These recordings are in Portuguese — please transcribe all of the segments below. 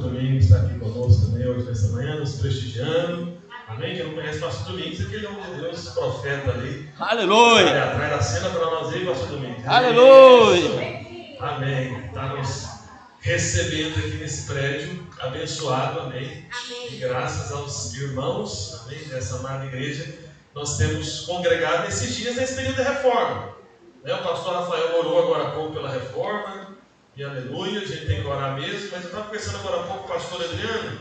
Domingos está aqui conosco também hoje nessa manhã, nos prestigiando. Amém? Quem não conhece o pastor Domingos, aquele homem de Deus, profeta ali. Aleluia! Ali atrás da cena para nós aí, pastor Domingos. Aleluia! Amém. Está nos recebendo aqui nesse prédio, abençoado, amém. E graças aos irmãos, amém, dessa amada igreja, nós temos congregado nesses dias, nesse período de reforma. O pastor Rafael orou agora há pouco pela reforma, e aleluia, a gente tem que orar mesmo, mas eu estava pensando agora há pouco com o pastor Adriano,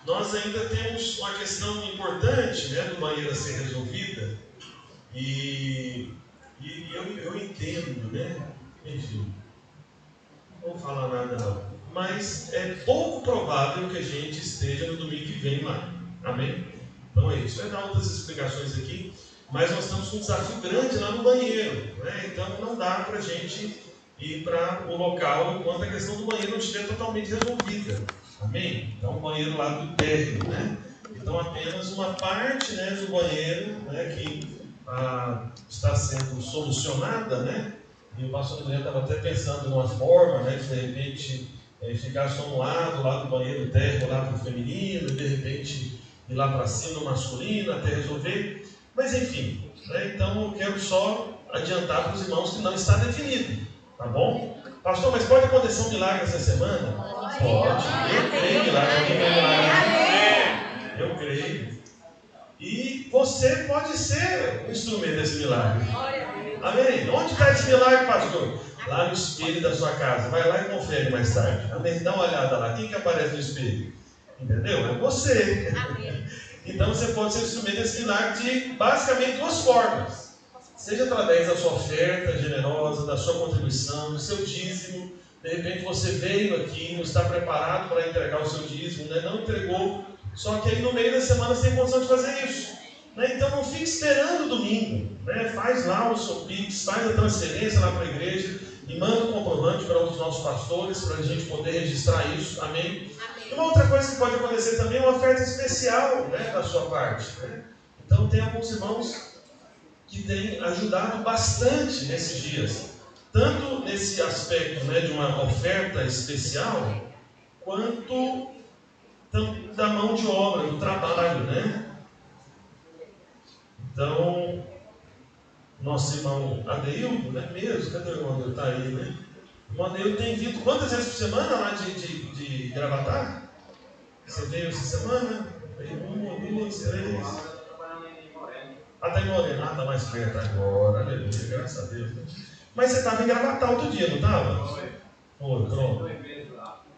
nós ainda temos uma questão importante, do banheiro a ser resolvida, e eu entendo, enfim, não vou falar nada não, mas é pouco provável que a gente esteja no domingo que vem lá, amém? Então é isso, vai dar outras explicações aqui, mas nós estamos com um desafio grande lá no banheiro, então não dá para a gente ir para o local enquanto a questão do banheiro não estiver totalmente resolvida, amém? Então o banheiro lá do térreo, então apenas uma parte do banheiro que está sendo solucionada, e o pastor André estava até pensando numa forma, de repente ficar só um lado do banheiro térreo lá para o feminino, e de repente ir lá para cima no masculino até resolver, mas enfim, então eu quero só adiantar para os irmãos que não está definido, tá bom? Pastor, mas pode acontecer um milagre essa semana? Pode, eu creio em milagre, alguém quer milagre? Eu creio. E você pode ser o instrumento desse milagre. Amém? Onde está esse milagre, pastor? Lá no espelho da sua casa. Vai lá e confere mais tarde. Amém? Dá uma olhada lá. Quem que aparece no espelho? Entendeu? É você. Amém. Então você pode ser o instrumento desse milagre de basicamente duas formas. Seja através da sua oferta generosa, da sua contribuição, do seu dízimo. De repente você veio aqui, não está preparado para entregar o seu dízimo, não entregou. Só que aí no meio da semana você tem condição de fazer isso. Então não fique esperando o domingo. Faz lá o seu Pix, faz a transferência lá para a igreja e manda um comprovante para um dos nossos pastores para a gente poder registrar isso. Amém? E uma outra coisa que pode acontecer também é uma oferta especial da sua parte. Então tem alguns irmãos que têm ajudado bastante nesses dias. Tanto nesse aspecto de uma oferta especial, quanto da mão de obra, do trabalho, Então, nosso irmão Adeildo, mesmo, cadê o irmão Adeildo? Está aí, O irmão Adeildo tem vindo quantas vezes por semana lá de Gravatar? Você veio essa semana? Veio 1, 2, 3. Está em Moreno. Está mais perto agora, aleluia, graças a Deus. Mas você estava em Gravatar outro dia, não estava? Foi, pronto.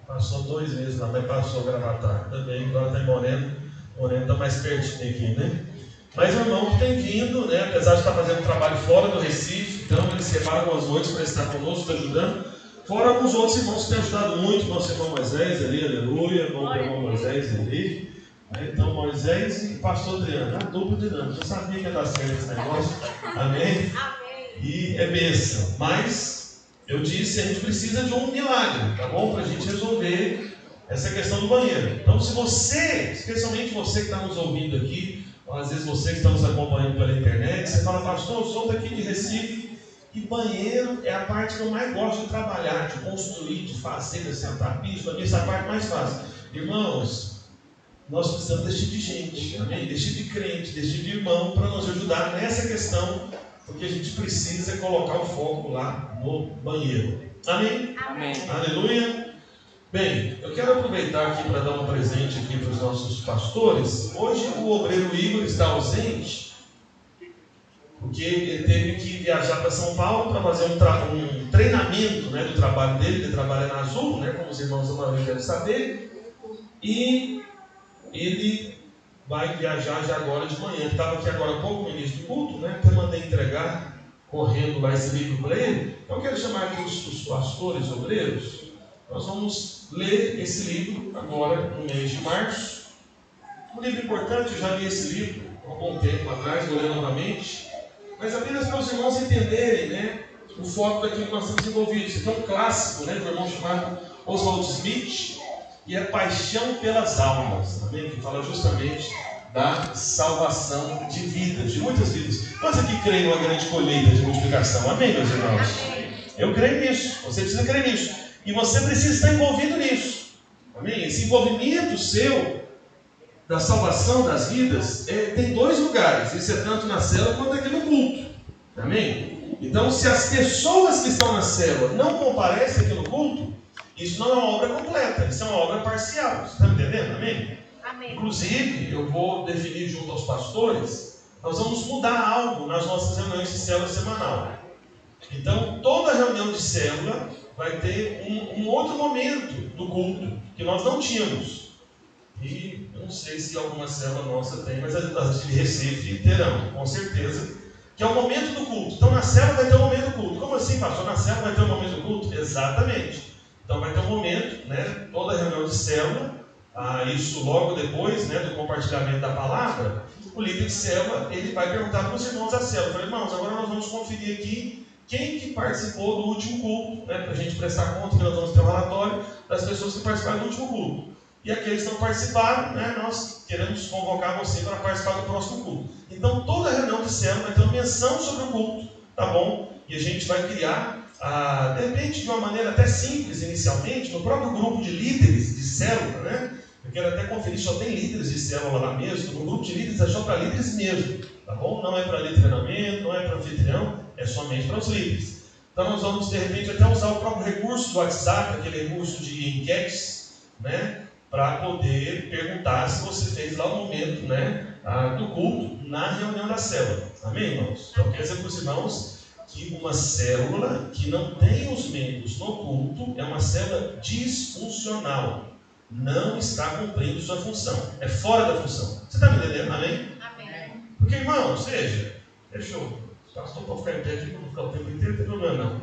Passou 2 meses lá, mas passou Gravatar. Também, agora está em Moreno. Moreno está mais pertinho aqui, Mas o irmão que tem vindo, apesar de estar fazendo trabalho fora do Recife, então ele separa algumas noites para estar conosco, ajudando. Fora alguns outros irmãos que têm ajudado muito, nosso irmão Moisés ali, aleluia, irmão Moisés ali. Então Moisés e pastor Adriano, a dupla dinâmica. Eu sabia que ia dar certo esse negócio, amém? E é bênção. Mas eu disse, a gente precisa de um milagre, tá bom? Para a gente resolver essa questão do banheiro. Então se você, especialmente você que está nos ouvindo aqui, às vezes você que está nos acompanhando pela internet, você fala, pastor, eu sou daqui de Recife e banheiro é a parte que eu mais gosto de trabalhar, de construir, de fazer, de sentar piso, para mim essa é a parte mais fácil. Irmãos, nós precisamos desse tipo de gente, amém? Desse tipo de crente, desse tipo de irmão para nos ajudar nessa questão, porque a gente precisa colocar o foco lá no banheiro. Amém? Amém. Aleluia. Bem, eu quero aproveitar aqui para dar um presente aqui para os nossos pastores. Hoje o obreiro Igor está ausente, porque ele teve que viajar para São Paulo para fazer um treinamento do trabalho dele. Ele trabalha na Azul, como os irmãos da maioria devem saber, e ele vai viajar já agora de manhã. Ele estava aqui agora há pouco no início do culto, até mandei entregar correndo lá esse livro para ele. Então eu quero chamar aqui os pastores obreiros. Nós vamos ler esse livro agora no mês de março. Um livro importante, eu já li esse livro há algum tempo atrás, vou ler novamente. Mas apenas para os irmãos entenderem o foco daquilo que nós estamos envolvidos. Esse é um clássico do irmão chamado Oswald Smith, e é Paixão pelas Almas, amém? Que fala justamente da salvação de vidas, de muitas vidas. Nós aqui creem numa grande colheita de multiplicação, amém, meus irmãos? Eu creio nisso, você precisa crer nisso. E você precisa estar envolvido nisso. Amém? Esse envolvimento seu da salvação das vidas tem dois lugares. Isso é tanto na célula quanto aqui no culto. Amém? Então, se as pessoas que estão na célula não comparecem aqui no culto, isso não é uma obra completa, isso é uma obra parcial. Você está me entendendo? Amém? Amém. Inclusive, eu vou definir junto aos pastores, nós vamos mudar algo nas nossas reuniões de célula semanal. Então, toda reunião de célula vai ter um outro momento do culto que nós não tínhamos. E eu não sei se alguma célula nossa tem, mas as de Recife terão, com certeza, que é o momento do culto. Então, na célula vai ter um momento do culto. Como assim, pastor? Na célula vai ter um momento do culto? Exatamente. Então, vai ter um momento, né? Toda reunião de célula, isso logo depois, né, do compartilhamento da palavra, o líder de célula, ele vai perguntar para os irmãos da célula. Falei, irmãos, agora nós vamos conferir aqui quem que participou do último culto, né, para a gente prestar conta que nós vamos ter um relatório das pessoas que participaram do último culto. E aqueles que não participaram, né, nós queremos convocar você para participar do próximo culto. Então, toda reunião de célula vai ter uma menção sobre o culto, tá bom? E a gente vai criar, de repente, de uma maneira até simples inicialmente, no próprio grupo de líderes de célula, né? Eu quero até conferir, só tem líderes de célula lá mesmo. No grupo de líderes é só para líderes mesmo, tá bom? Não é para líder de treinamento, não é para anfitrião, é somente para os líderes. Então nós vamos, de repente, até usar o próprio recurso do WhatsApp, aquele recurso de enquetes, né? Para poder perguntar se você fez lá o momento, né, do culto na reunião da célula. Amém, irmãos? Então quer dizer para os irmãos que uma célula que não tem os membros no culto é uma célula disfuncional. Não está cumprindo sua função. É fora da função. Você está me entendendo? Amém? Amém. Porque, irmão, deixa eu... O pastor pode ficar em pé aqui, não ficar o tempo inteiro, não tem problema não.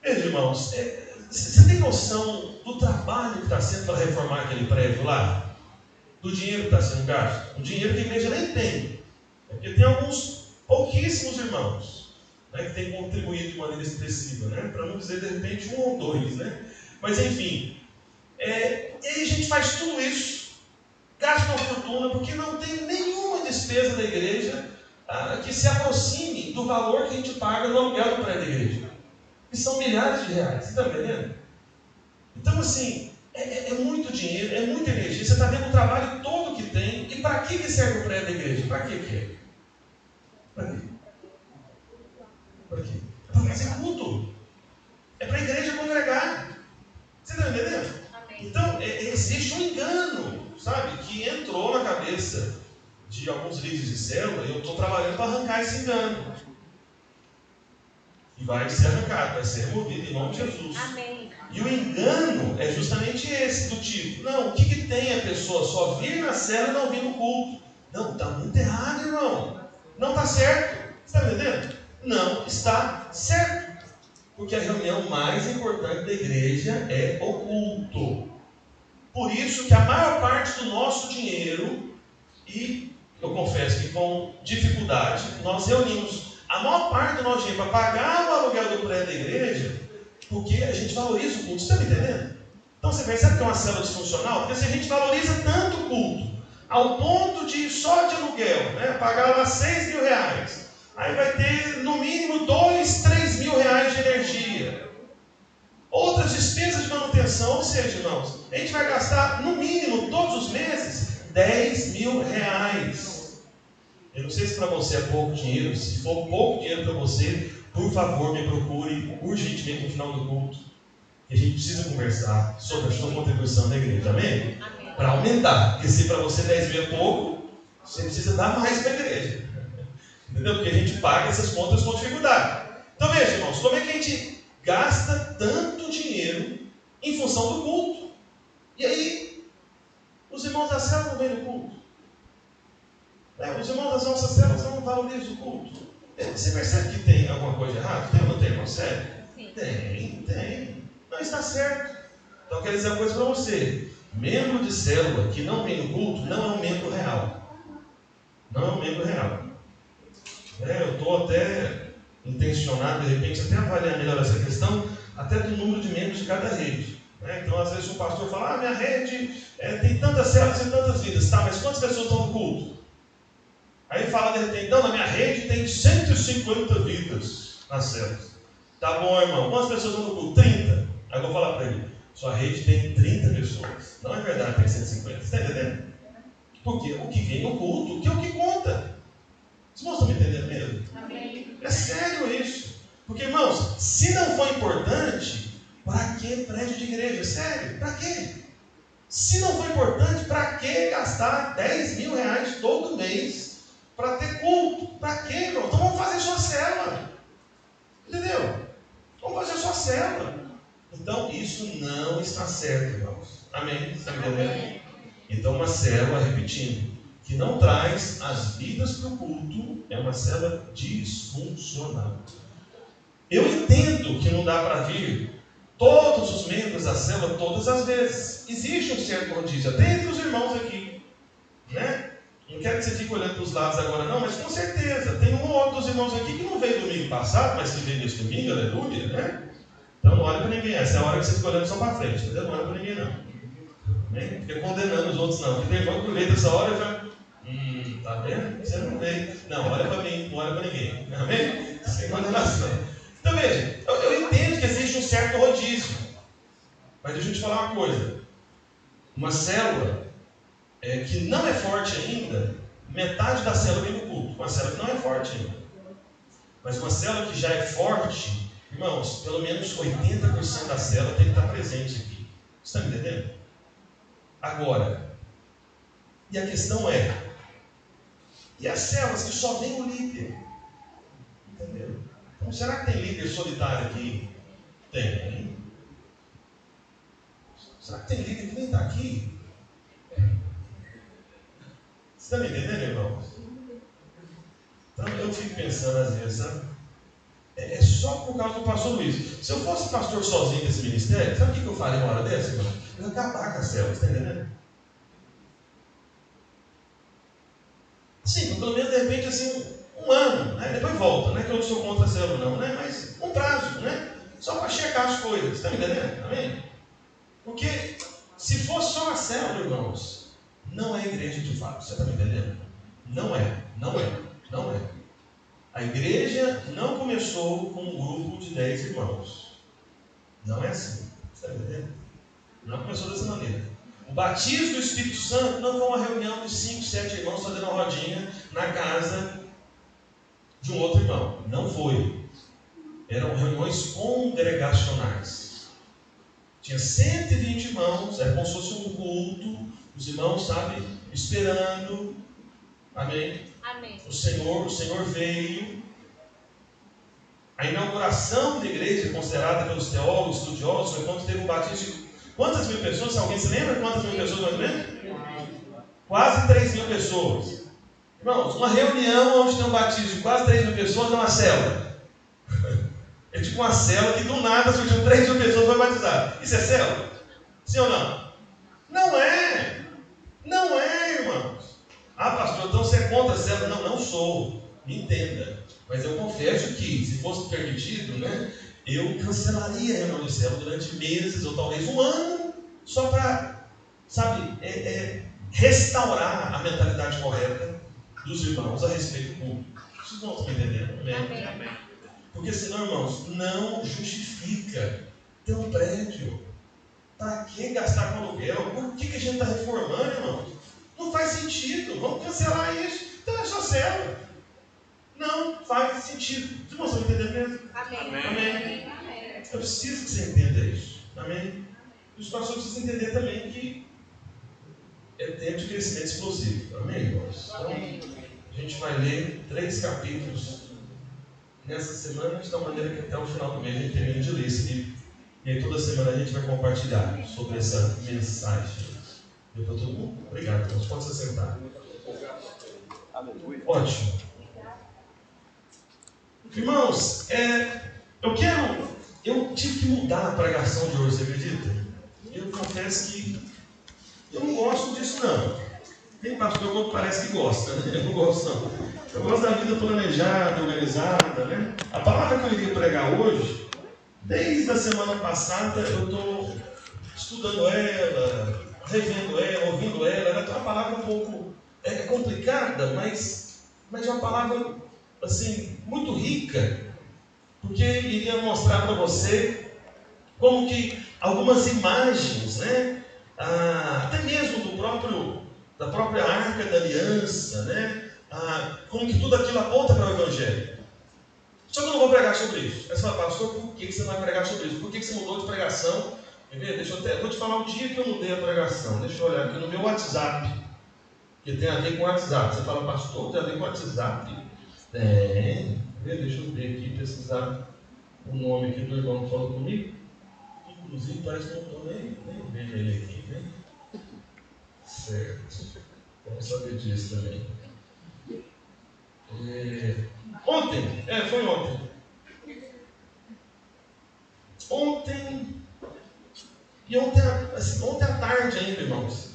Veja, irmãos, você tem noção do trabalho que está sendo para reformar aquele prédio lá? Do dinheiro que está sendo gasto? O dinheiro que a igreja nem tem. É porque tem alguns pouquíssimos irmãos, né, que têm contribuído de maneira expressiva, né? Para não dizer de repente um ou dois, né? Mas enfim... E aí a gente faz tudo isso, gasta uma fortuna, porque não tem nenhuma despesa da igreja que se aproxime do valor que a gente paga no aluguel do prédio da igreja. E são milhares de reais, você está entendendo? Então assim, é muito dinheiro, é muita energia, você está vendo o trabalho todo que tem, e para que serve o prédio da igreja? Para que é? Para quê? Para quê? É para fazer culto, é para a igreja congregar, você está entendendo? Então, existe um engano, sabe, que entrou na cabeça de alguns líderes de célula, e eu estou trabalhando para arrancar esse engano. E vai ser arrancado, vai ser removido em nome de Jesus. Amém. E o engano é justamente esse, do tipo, não, o que tem a pessoa só vir na célula e não vir no culto? Não, está muito errado, irmão. Não está certo. Você está entendendo? Não está certo. Porque a reunião mais importante da igreja é o culto. Por isso que a maior parte do nosso dinheiro, e eu confesso que com dificuldade, nós reunimos a maior parte do nosso dinheiro para pagar o aluguel do prédio da igreja, porque a gente valoriza o culto. Você está me entendendo? Então você percebe que é uma célula disfuncional? Porque se a gente valoriza tanto o culto, ao ponto de só de aluguel, né, pagar lá 6 mil reais, aí vai ter no mínimo 2, 3 mil reais de energia. Outras despesas de manutenção, ou seja, irmãos, a gente vai gastar no mínimo todos os meses 10 mil reais. Eu não sei se para você é pouco dinheiro. Se for pouco dinheiro para você, por favor, me procure urgentemente no final do culto. E a gente precisa conversar sobre a sua contribuição na igreja, amém? Amém. Para aumentar, porque se para você 10 mil é pouco, você precisa dar mais para a igreja. Entendeu? Porque a gente paga essas contas com dificuldade. Então veja, irmãos, como é que a gente gasta tanto dinheiro em função do culto? E aí, os irmãos da célula não vêm no culto. Os irmãos das nossas células não valorizam o culto. Você percebe que tem alguma coisa errada? Tem ou não tem, irmão? Sério? Sim. Tem. Não está certo. Então, eu quero dizer uma coisa para você. Membro de célula que não vem no culto não é um membro real. Não é um membro real. Eu estou até intencionado, de repente, até avaliar melhor essa questão, até do número de membros de cada rede. Então, às vezes, o pastor fala, minha rede tem tantas células e tantas vidas. Tá, mas quantas pessoas estão no culto? Aí fala, de repente, não, na minha rede tem 150 vidas nas células. Tá bom, irmão, quantas pessoas estão no culto? 30. Aí eu vou falar para ele, Sua rede tem 30 pessoas. Não é verdade, tem 150. Você está entendendo? Porque o que vem no culto, que é o que conta. Vocês não estão me entendendo mesmo? Amém. É sério isso. Porque, irmãos, se não for importante, para que prédio de igreja? Sério, para quê? Se não for importante, para que gastar 10 mil reais todo mês para ter culto? Para quê, irmão? Então vamos fazer sua célula. Entendeu? Vamos fazer sua célula. Então isso não está certo, irmãos. Amém? Está me entendendo? Então uma célula, repetindo, que não traz as vidas para o culto, é uma célula disfuncional. Eu entendo que não dá para vir todos os membros da célula todas as vezes. Existe um certo rodízio, até entre os irmãos aqui, né? Não quero que você fique olhando para os lados agora não, mas com certeza, tem um ou outro dos irmãos aqui que não veio domingo passado, mas que veio neste domingo, aleluia, né? Então não olha para ninguém, essa é a hora que você fica olhando só para frente, entendeu? Não olha para ninguém não. Não fica condenando os outros não, porque tem irmão que aproveita essa hora e fala, tá vendo? Você não veio. Não, olha para mim, não olha para ninguém. Amém? Sem condenação. Então veja, eu entendo que existe um certo rodízio, mas deixa eu te falar uma coisa. Uma célula que não é forte ainda, metade da célula vem no culto. Uma célula que não é forte ainda. Mas uma célula que já é forte, irmãos, pelo menos 80% da célula tem que estar presente aqui. Você está me entendendo? Agora, e a questão é, e as células que só vem o líder? Entendeu? Então, será que tem líder solitário aqui? Tem. Será que tem líder que nem está aqui? Você está me entendendo, irmãos? Então eu fico pensando às vezes, sabe? É só por causa do pastor Luiz. Se eu fosse pastor sozinho nesse ministério, sabe o que eu faria uma hora dessa, irmão? Eu ia acabar com a célula, está entendendo? Sim, pelo menos de repente assim, um ano, né? Depois volta, não é que eu não sou contra a célula não, né? Mas um prazo, né? Só para checar as coisas, está me entendendo? Amém? Porque se fosse só a célula, irmãos, não é igreja de fato, você está me entendendo? Não é. A igreja não começou com um grupo de 10 irmãos. Não é assim, você está me entendendo? Não começou dessa maneira. O batismo do Espírito Santo não foi uma reunião de 5, 7 irmãos fazendo uma rodinha na casa de um outro irmão. Não foi. Eram reuniões congregacionais. Tinha 120 irmãos, era como se fosse um culto, os irmãos, sabe, esperando. Amém? Amém. O Senhor veio. A inauguração da igreja, considerada pelos teólogos, estudiosos, foi quando teve um batismo de quantas mil pessoas? Alguém se lembra quantas mil pessoas mais ou menos? Quase 3 mil pessoas. Irmãos, uma reunião onde tem um batismo de quase 3 mil pessoas é uma célula. É tipo uma célula que do nada surgiu 3 mil pessoas para batizar. Isso é célula? Sim ou não? Não é. Não é, irmãos. Ah, pastor, então você é contra a célula? Não sou. Me entenda. Mas eu confesso que, se fosse permitido, né, eu cancelaria a reunião de célula durante meses ou talvez um ano, só para, sabe, restaurar a mentalidade correta dos irmãos a respeito do público. Vocês não estão entendendo? Amém? Amém. Porque senão, irmãos, não justifica ter um prédio. Para que gastar com aluguel? Por que a gente está reformando, irmãos? Não faz sentido. Vamos cancelar isso. Então é só célula. Não faz sentido. Vocês não estão entendendo mesmo? Amém. Amém. Eu preciso que você entenda isso. Amém. E os pastores precisam entender também que é tempo de crescimento explosivo. Amém, irmãos? Então, a gente vai ler 3 capítulos nessa semana, de tal maneira que até o final do mês a gente termina de ler esse livro. E aí toda semana a gente vai compartilhar sobre essa mensagem. Deu para todo mundo? Obrigado, irmãos. Pode se sentar. Ótimo. Irmãos, eu tive que mudar a pregação de hoje, você acredita? Eu confesso que eu não gosto disso não. Tem pastor que parece que gosta, né? Eu não gosto não. Eu gosto da vida planejada, organizada, né? A palavra que eu iria pregar hoje, desde a semana passada eu estou estudando ela, revendo ela, ouvindo ela. Ela tem uma palavra um pouco complicada, mas é uma palavra assim, muito rica, porque iria mostrar para você como que algumas imagens, né? Até mesmo da própria Arca da Aliança, né? Como que tudo aquilo aponta para o Evangelho. Só que eu não vou pregar sobre isso. Aí você fala, pastor, por que você vai pregar sobre isso? Por que você mudou de pregação? Eu vou te falar o dia que eu mudei a pregação. Deixa eu olhar aqui no meu WhatsApp, que tem a ver com o WhatsApp. Você fala, pastor, tem a ver com o WhatsApp? Deixa eu ver aqui, pesquisar o nome aqui do irmão que falou comigo. Inclusive, parece que eu não estou nem vendo ele aqui, né? Certo. Vamos saber disso também. Ontem. E ontem à tarde ainda, irmãos.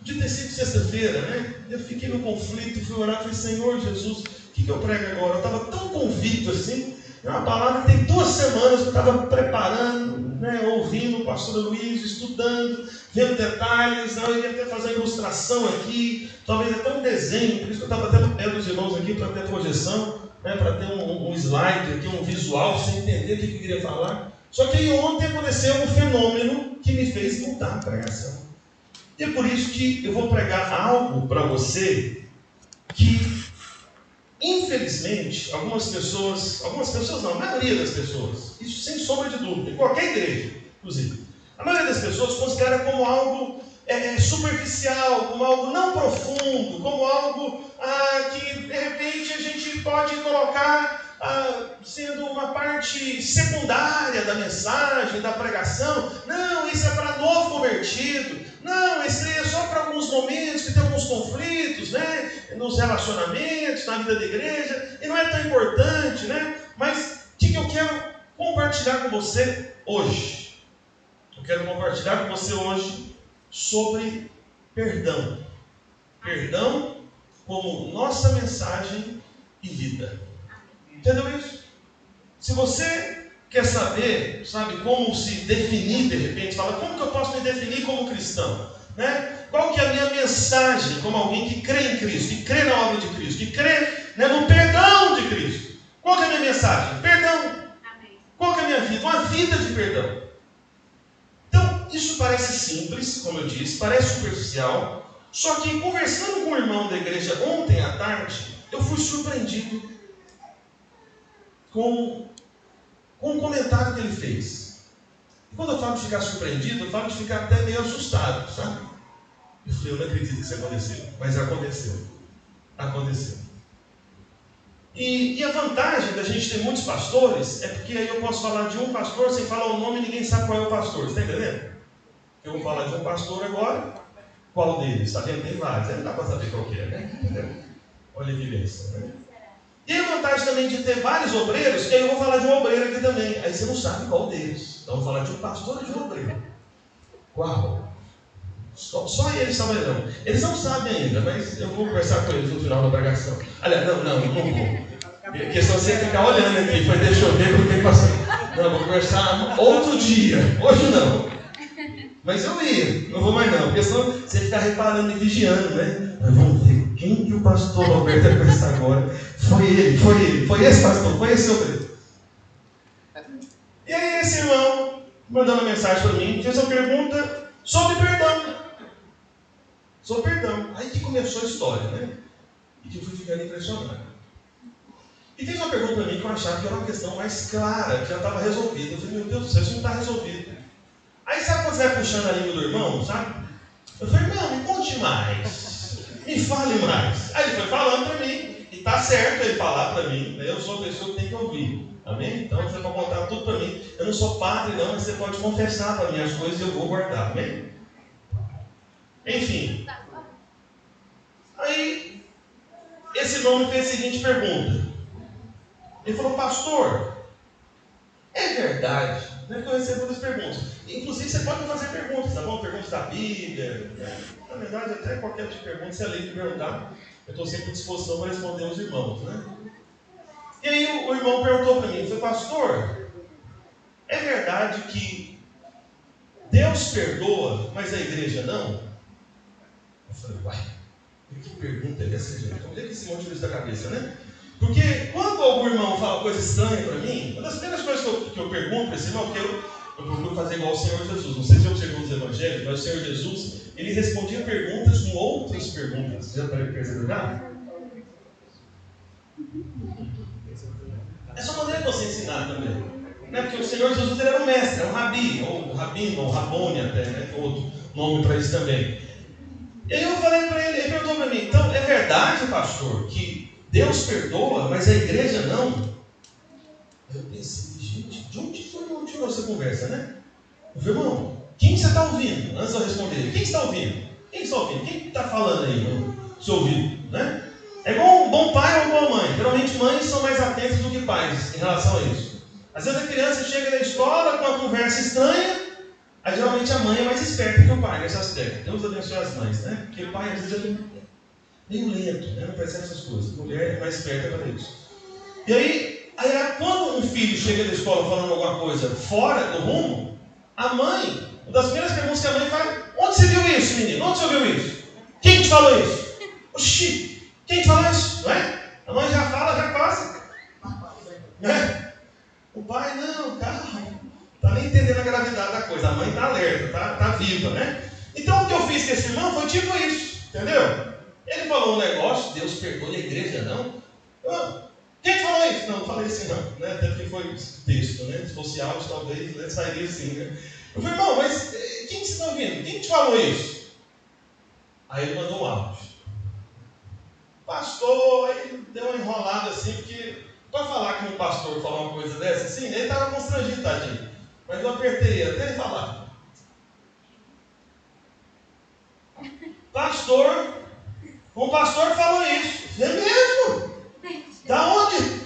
De ter sido sexta-feira, né? Eu fiquei no conflito, fui orar, falei, Senhor Jesus, o que eu prego agora? Eu estava tão convicto assim. É uma palavra que tem 2 semanas que eu estava preparando, né? Ouvindo o pastor Luiz, estudando, vendo detalhes. Eu ia até fazer a ilustração aqui, talvez até um desenho, por isso que eu estava até no pé dos irmãos aqui para ter projeção, né? Para ter um slide aqui, um visual, para você entender o que eu queria falar. Só que aí ontem aconteceu um fenômeno que me fez mudar a pregação. E é por isso que eu vou pregar algo para você que, infelizmente, algumas pessoas não, a maioria das pessoas, isso sem sombra de dúvida, em qualquer igreja, inclusive, a maioria das pessoas considera como algo superficial, como algo não profundo, como algo que, de repente, a gente pode colocar sendo uma parte secundária da mensagem, da pregação. Não, isso é para novo convertido. Não, isso é só para alguns momentos que tem alguns conflitos, né? Nos relacionamentos, na vida da igreja, e não é tão importante, né? Mas o que eu quero compartilhar com você hoje? Eu quero compartilhar com você hoje sobre perdão. Perdão como nossa mensagem e vida. Entendeu isso? Se você quer saber, sabe, como se definir de repente, fala, como que eu posso me definir como cristão? Né? Qual que é a minha mensagem como alguém que crê em Cristo, que crê na obra de Cristo, que crê, né, no perdão de Cristo? Qual que é a minha mensagem? Perdão. Amém. Qual que é a minha vida? Uma vida de perdão. Então, isso parece simples, como eu disse, parece superficial, só que conversando com o irmão da igreja ontem à tarde, eu fui surpreendido com um comentário que ele fez. E quando eu falo de ficar surpreendido, eu falo de ficar até meio assustado, sabe? Eu falei, eu não acredito que isso aconteceu, mas aconteceu. Aconteceu. E a vantagem da gente ter muitos pastores é porque aí eu posso falar de um pastor sem falar o nome e ninguém sabe qual é o pastor. Você está entendendo? Eu vou falar de um pastor agora, qual deles? Está vendo? Tem vários, aí não dá para saber qual que é, né? Entendeu? Olha que bênção, né? E a vantagem também de ter vários obreiros, que aí eu vou falar de um obreiro aqui também. Aí você não sabe qual deles. Então eu vou falar de um pastor e de um obreiro. Qual? Só eles sabem, não. Eles não sabem ainda, mas eu vou conversar com eles no final da pregação. Aliás, não vou. A questão é você ficar olhando aqui, foi deixa eu ver porque passou. Não, vou conversar outro dia. Hoje não. Mas eu ia, não vou mais não. Porque senão você ficar reparando e vigiando, né? Mas vamos ver quem que o pastor Roberto vai conversar agora. Foi ele, foi esse pastor, foi esse obreiro. E aí esse irmão, mandando uma mensagem para mim, fez uma pergunta sobre perdão. Sobre perdão. Aí que começou a história, né? E que eu fui ficando impressionado. E fez uma pergunta para mim que eu achava que era uma questão mais clara, que já estava resolvida. Eu falei, meu Deus do céu, isso não está resolvido. Aí sabe quando você vai puxando a língua do irmão, sabe? Eu falei, irmão, me conte mais. Me fale mais. Aí ele foi falando para mim, e está certo ele falar para mim, né? Eu sou a pessoa que tem que ouvir. Amém? Então você pode contar tudo para mim. Eu não sou padre não, mas você pode confessar para mim as coisas e eu vou guardar. Amém? Enfim. Aí, esse irmão me fez a seguinte pergunta. Ele falou, pastor, é verdade, né, que eu recebo muitas perguntas. Inclusive, você pode me fazer perguntas, tá bom? Perguntas da Bíblia. Né? Na verdade, até qualquer tipo de pergunta, você é livre de perguntar. Eu estou sempre à disposição para responder aos irmãos, né? E aí, o irmão perguntou para mim, ele falou, pastor, é verdade que Deus perdoa, mas a igreja não? Eu falei, uai, que pergunta é essa, gente? Como é que esse monte de isso da cabeça, né? Porque quando algum irmão fala coisa estranha para mim, uma das primeiras coisas que eu pergunto para esse irmão, porque eu procuro fazer igual ao Senhor Jesus. Não sei se você observou nos evangelhos, mas o Senhor Jesus, ele respondia perguntas com outras perguntas. Já percebeu já? É só maneira de você ensinar também. Né? Porque o Senhor Jesus ele era um mestre, era um rabi, ou rabino, ou rabone até, né? Outro nome para isso também. E aí eu falei para ele, ele perguntou para mim, então é verdade, pastor, que Deus perdoa, mas a igreja não? Eu pensei, gente, de onde tirou essa conversa, né? Eu falei, irmão, quem você está ouvindo? Antes de eu responder, quem está ouvindo? Quem está ouvindo? Quem está falando aí no seu ouvido? Né? É igual um bom pai ou uma boa mãe. Geralmente mães são mais atentas do que pais em relação a isso. Às vezes a criança chega na escola com uma conversa estranha, aí geralmente a mãe é mais esperta que o pai nesse aspecto. Deus abençoe as mães, né? Porque o pai às vezes é meio lento, né? Não percebe essas coisas. A mulher é mais esperta para isso. E aí, quando um filho chega da escola falando alguma coisa fora do rumo, a mãe, uma das primeiras perguntas que a mãe faz, onde você viu isso, menino? Onde você ouviu isso? Quem te falou isso? Oxi, quem te falou isso? Não é? A mãe já fala, já passa. Né? O pai, não, calma. Está nem entendendo a gravidade da coisa. A mãe está alerta, tá viva, né? Então o que eu fiz com esse irmão foi tipo isso, entendeu? Ele falou um negócio, Deus perdoa, a igreja não. Quem te falou isso? Não falei assim não, né? Até porque foi texto, né? Se fosse áudio, talvez, né? Sairia assim, né? Eu falei, irmão, mas quem você está ouvindo? Quem te falou isso? Aí ele mandou um áudio. Pastor, ele deu uma enrolada assim, porque para falar com um pastor falar uma coisa dessa, assim, ele estava constrangido, tadinho. Mas eu apertei ele até ele falar. Pastor, um pastor falou isso. É mesmo? Da onde?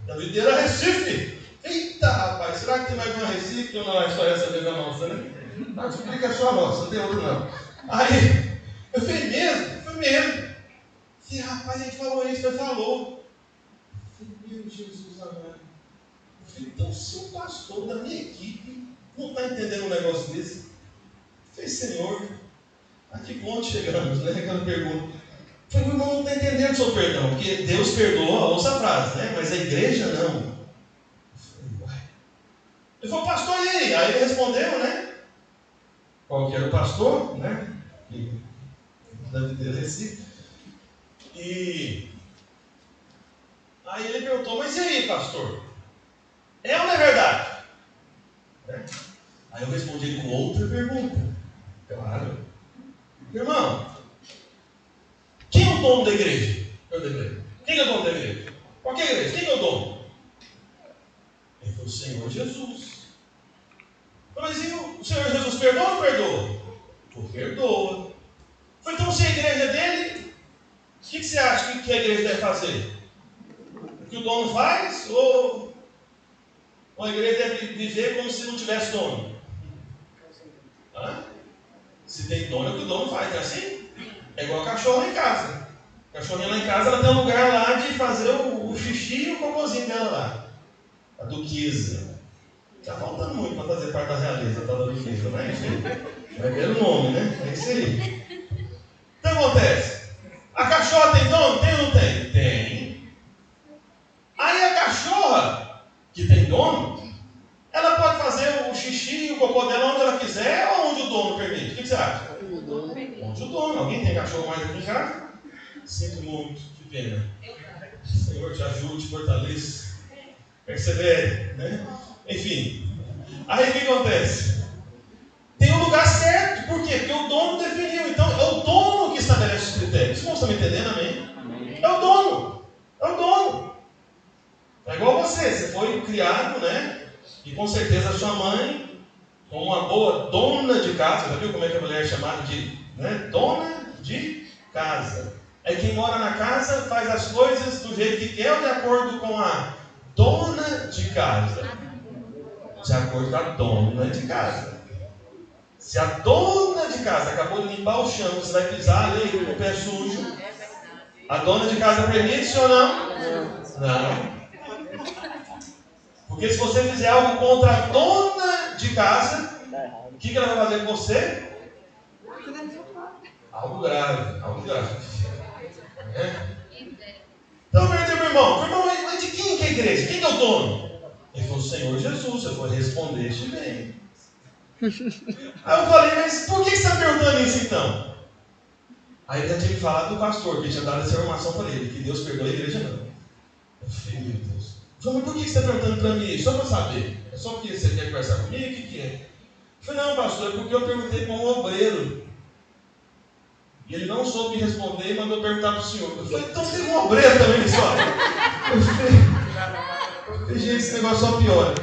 Da videira Recife. Eita, rapaz, será que tem mais uma Recife ou não é só essa mesma nossa, né? Não, explica só a nossa, não tem outra não. Aí, eu falei mesmo? Foi mesmo. E rapaz, ele falou isso, ele falou. Eu falei, meu Jesus amado. Eu falei, então se o pastor da minha equipe não está entendendo um negócio desse, eu falei, Senhor, a que ponto chegamos, né? Aquela pergunta. Eu falei, irmão, não está entendendo o seu perdão, porque Deus perdoa, ouça a frase, né? Mas a igreja não. Eu falei, uai. Ele falou, pastor, e aí? Aí ele respondeu, né? Qual que era o pastor, né? Da videira Recife. E aí ele perguntou, mas e aí, pastor? É ou não é verdade? É. Aí eu respondi com outra pergunta. Claro. Irmão, quem é o dono da igreja? Quem é o dono da igreja? Qual que é a igreja? Quem é o dono? Ele falou, o Senhor Jesus. Mas e o Senhor Jesus perdoa ou não perdoa? Pô, perdoa. Então se a igreja é dele, o que você acha que a igreja deve fazer? O que o dono faz? Ou a igreja deve viver como se não tivesse dono? Hã? Se tem dono, é o que o dono faz, não é assim? É igual a cachorra em casa. A cachorrinha lá em casa, ela tem um lugar lá de fazer o xixi e o cocôzinho dela lá. A duquesa. Está faltando muito para fazer parte da realeza, tá da duquesa, né? Vai ver o nome, né? É isso aí. Então acontece. A cachorra tem dono? Tem ou não tem? Tem. Aí a cachorra, que tem dono, ela pode fazer o xixi e o cocô dela onde ela quiser ou onde o dono permite. O que você acha? Onde o dono. Alguém tem cachorro mais aqui em casa? Sinto muito, que pena. Senhor, te ajude, te fortaleça. Persevere, né? Enfim. Aí o que acontece? Tem um lugar certo. Por quê? Porque o dono definiu. Então é o dono que estabelece os critérios. Vocês estão me entendendo, amém? É o dono. É o dono. É igual você. Você foi criado, né? E com certeza a sua mãe, como uma boa dona de casa, já viu como é que a mulher é chamada de, né? Dona de casa. É quem mora na casa faz as coisas do jeito que quer ou de acordo com a dona de casa? De acordo com a dona de casa. Se a dona de casa acabou de limpar o chão, você vai pisar ali com o pé sujo. A dona de casa permite ou não? Não. Porque se você fizer algo contra a dona de casa, o que ela vai fazer com você? Algo grave, algo grave. É? Então, meu irmão, mas de quem que é a igreja? Quem que é o dono? Ele falou, Senhor Jesus, eu vou respondeste bem. Aí eu falei, mas por que você está perguntando isso então? Aí ele já tinha me falado do pastor, que tinha dado essa informação para ele, que Deus perdoa a igreja não. Eu falei, meu Deus. Eu falei, mas por que você está perguntando para mim? Só para saber. É só porque você quer conversar comigo? O que é? Eu falei, não, pastor, é porque eu perguntei para um obreiro. E ele não soube me responder e mandou perguntar para o senhor. Eu falei, então teve um obreiro também nisso. Eu falei, gente, esse negócio só piora.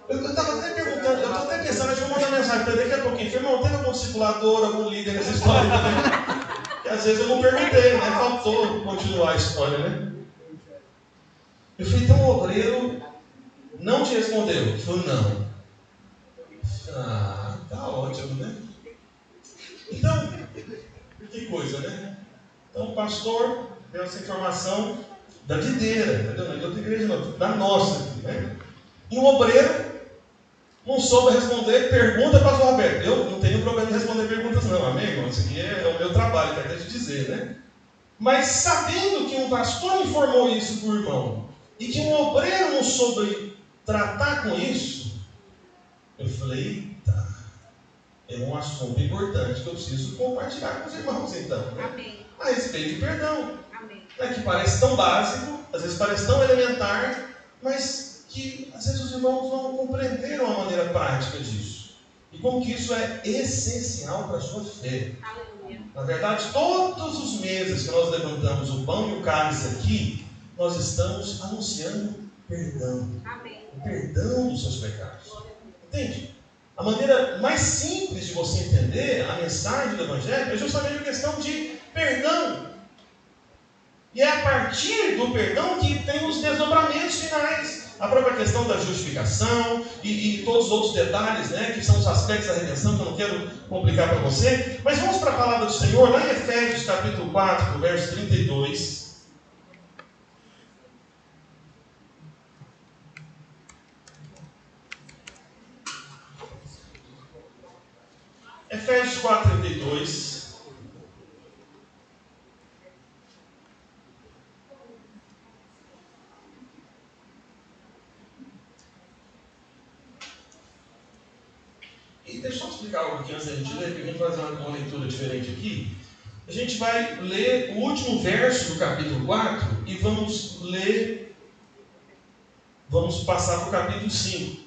Eu estava até perguntando, eu estou até pensando, acho que eu vou mandar mensagem para ele daqui a pouquinho. Falei, irmão, teve algum discipulador, algum líder nessa história também? Porque às vezes eu não perguntei, né? Faltou continuar a história, né? Eu falei, então o obreiro não te respondeu? Ele falou, não. Ah, tá ótimo, né? Então, que coisa, né? Então o pastor deu essa informação da videira, entendeu? Não é de outra igreja, não, da nossa, né? E o obreiro não soube responder pergunta para o pastor Roberto. Eu não tenho problema de responder perguntas, não, amém, irmão? Isso aqui é o meu trabalho, quero até te dizer, né? Mas sabendo que um pastor informou isso para o irmão e que um obreiro não soube tratar com isso, eu falei, tá, é um assunto importante que eu preciso compartilhar com os irmãos, então. Né? Amém. A respeito de perdão. Amém. É que parece tão básico, às vezes parece tão elementar, mas que às vezes os irmãos não compreenderam a maneira prática disso. E como que isso é essencial para a sua fé. Aleluia. Na verdade, todos os meses que nós levantamos o pão e o cálice aqui, nós estamos anunciando perdão. Amém. O perdão dos seus pecados. Entende? A maneira mais simples de você entender a mensagem do Evangelho é justamente a questão de perdão. E é a partir do perdão que tem os desdobramentos finais. A própria questão da justificação e todos os outros detalhes, né, que são os aspectos da redenção, que eu não quero complicar para você. Mas vamos para a palavra do Senhor, lá em Efésios capítulo 4, verso 32. Efésios 4:32. E deixa eu explicar algo aqui antes da gente ler, porque a gente vai fazer uma leitura diferente aqui. A gente vai ler o último verso do capítulo 4 e vamos passar para o capítulo 5.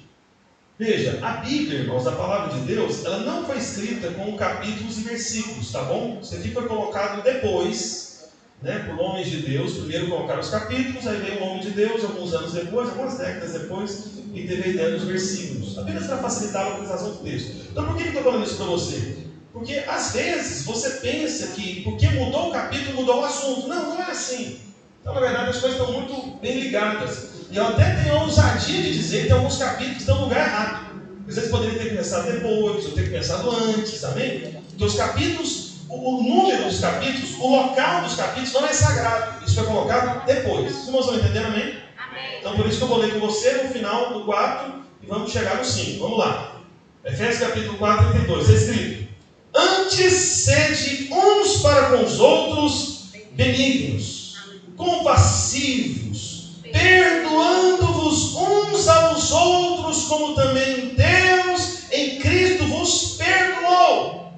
Veja, a Bíblia, irmãos, a palavra de Deus, ela não foi escrita com capítulos e versículos, tá bom? Isso aqui foi colocado depois, né, por homens de Deus. Primeiro colocaram os capítulos, aí veio um homem de Deus, alguns anos depois, algumas décadas depois, e teve a ideia dos versículos. Apenas para facilitar a localização do texto. Então por que eu estou falando isso para você? Porque às vezes você pensa que porque mudou o capítulo, mudou o assunto. Não, não é assim. Então na verdade as coisas estão muito bem ligadas. E eu até tenho a ousadia de dizer que tem alguns capítulos que estão no lugar errado. Às vezes poderia ter começado depois, ou ter começado antes, amém? Porque os capítulos, o número dos capítulos, o local dos capítulos não é sagrado. Isso foi colocado depois. Os irmãos vão entender, amém? Amém. Então por isso que eu vou ler com você no final do 4 e vamos chegar no 5. Vamos lá. Efésios capítulo 4, 32. É escrito: antes sede uns para com os outros benignos, compassivos, perdoando-vos uns aos outros, como também Deus em Cristo vos perdoou.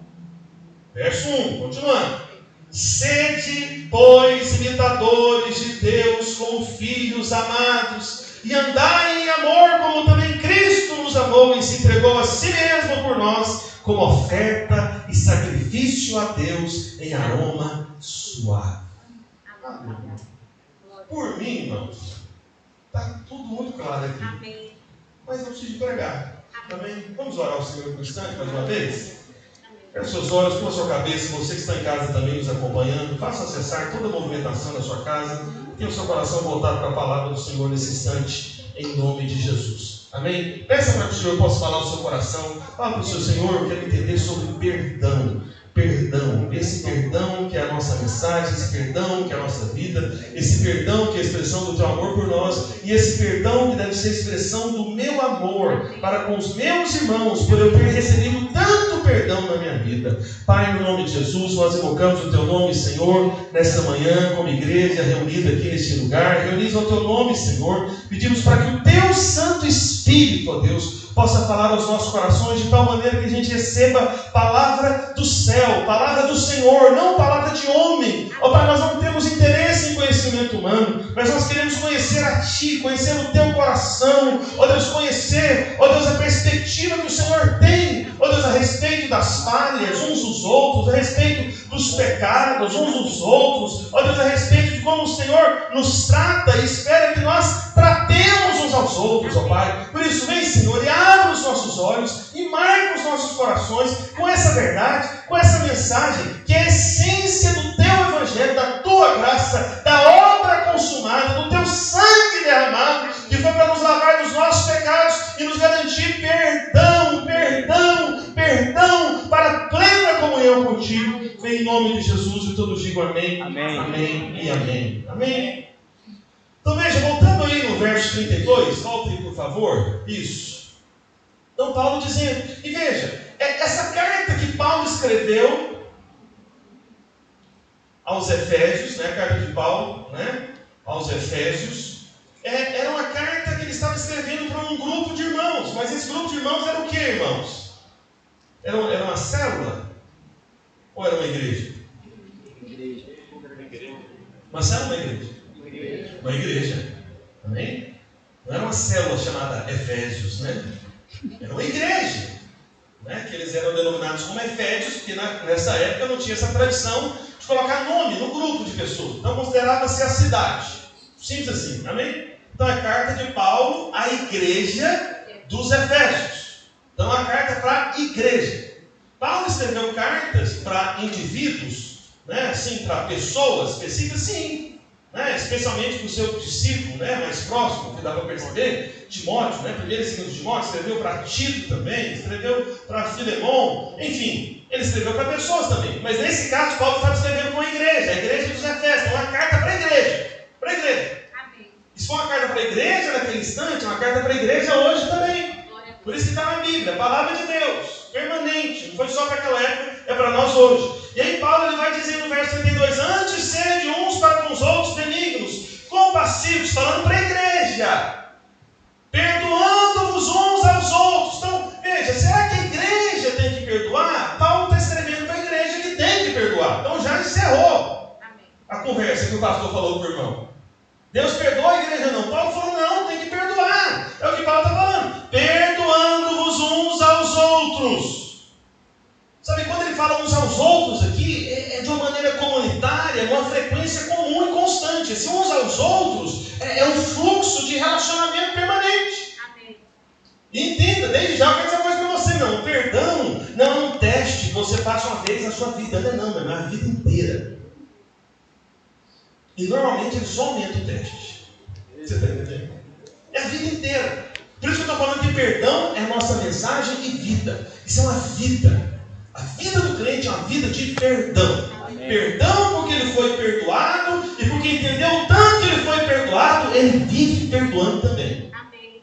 Verso 1, continuando. Sede, pois, imitadores de Deus como filhos amados, e andai em amor, como também Cristo nos amou e se entregou a si mesmo por nós, como oferta e sacrifício a Deus em aroma suave. Por mim, irmãos, está tudo muito claro aqui. Amém. Mas eu preciso pregar. Amém? Vamos orar ao Senhor por instante, mais uma vez? Feche seus olhos, com a sua cabeça, você que está em casa também nos acompanhando, faça acessar toda a movimentação da sua casa, tenha o seu coração voltado para a palavra do Senhor nesse instante, em nome de Jesus. Amém? Peça para que o Senhor possa falar ao seu coração. Fala para o seu Senhor, eu quero entender sobre perdão. Perdão, esse perdão que é a nossa mensagem, esse perdão que é a nossa vida, esse perdão que é a expressão do teu amor por nós, e esse perdão que deve ser expressão do meu amor para com os meus irmãos, por eu ter recebido tanto perdão na minha vida. Pai, no nome de Jesus, nós invocamos o teu nome, Senhor, nesta manhã, como igreja reunida aqui neste lugar, reunidos ao teu nome, Senhor, pedimos para que o teu Santo Espírito, ó Deus, possa falar aos nossos corações de tal maneira que a gente receba palavra do céu, palavra do Senhor, não palavra de homem. Ó Pai, nós não temos interesse em conhecimento humano, mas nós queremos conhecer a Ti, conhecer o Teu coração, ó Deus, conhecer, ó Deus, a perspectiva que o Senhor tem, ó Deus, a respeito das falhas uns dos outros, a respeito dos pecados uns dos outros, ó Deus, a respeito de como o Senhor nos trata e espera que nós tratemos uns aos outros, ó Pai. Por isso, vem, Senhor, e abre os nossos olhos e marca os nossos corações com essa verdade, com essa mensagem, que é a essência do Teu Evangelho, da Tua graça, da obra consumada, do Teu sangue derramado, que foi para nos lavar dos nossos pecados e nos garantir perdão, perdão, perdão, para plena comunhão contigo. Vem em nome de Jesus e todos digam amém, amém, amém e amém. Amém. Então veja, voltando aí no verso 32, volte por favor, isso. Então Paulo dizendo, e veja, essa carta que Paulo escreveu aos Efésios, né, a carta de Paulo, né, aos Efésios, era uma carta que ele estava escrevendo para um grupo de irmãos, mas esse grupo de irmãos era o que, irmãos? Era uma célula? Ou era uma igreja? Uma célula ou uma igreja? Uma igreja. Amém? Não era uma célula chamada Efésios, né? Era uma igreja, né? Que eles eram denominados como Efésios, porque nessa época não tinha essa tradição de colocar nome no grupo de pessoas. Então considerava-se a cidade. Simples assim, amém? Então é a carta de Paulo à igreja dos Efésios. Então a carta para a igreja. Paulo escreveu cartas para indivíduos, né? Assim, para pessoas específicas, sim. Né? Especialmente para o seu discípulo, né? Mais próximo, que dá para perceber, Timóteo, né? Primeiro e segundo Timóteo, escreveu para Tito também, escreveu para Filemon, enfim, ele escreveu para pessoas também. Mas nesse caso, Paulo estava escrevendo para uma igreja, a igreja dos Efésios, uma carta para a igreja. Para a igreja. Amém. Isso foi uma carta para a igreja naquele instante, uma carta para a igreja hoje também. Por isso que está na Bíblia, a palavra de Deus, permanente, não foi só para aquela época, é para nós hoje. E aí Paulo ele vai dizer no verso 32, antes sede uns para com os outros benignos, compassivos, falando para a igreja, perdoando-vos uns aos outros. Então, veja, será que a igreja tem que perdoar? Paulo está escrevendo para a igreja que tem que perdoar. Então já encerrou a conversa que o pastor falou para o irmão. Deus perdoa a igreja não. Paulo falou, não, tem que perdoar. É o que Paulo está falando. Perdoando-vos uns aos outros. Sabe, quando ele fala uns aos outros aqui, é de uma maneira comunitária, uma frequência comum e constante. Esse uns aos outros é um fluxo de relacionamento permanente. Amém. E entenda, desde já eu quero dizer uma coisa para você, não. O perdão não é um teste que você passa uma vez na sua vida. Não, é a vida inteira. E normalmente ele só aumenta o teste. Você está entendendo? É a vida inteira. Por isso que eu estou falando que perdão é a nossa mensagem e vida. Isso é uma vida. A vida do crente é uma vida de perdão. Amém. Perdão porque ele foi perdoado e porque entendeu o tanto que ele foi perdoado, ele vive perdoando também. Amém.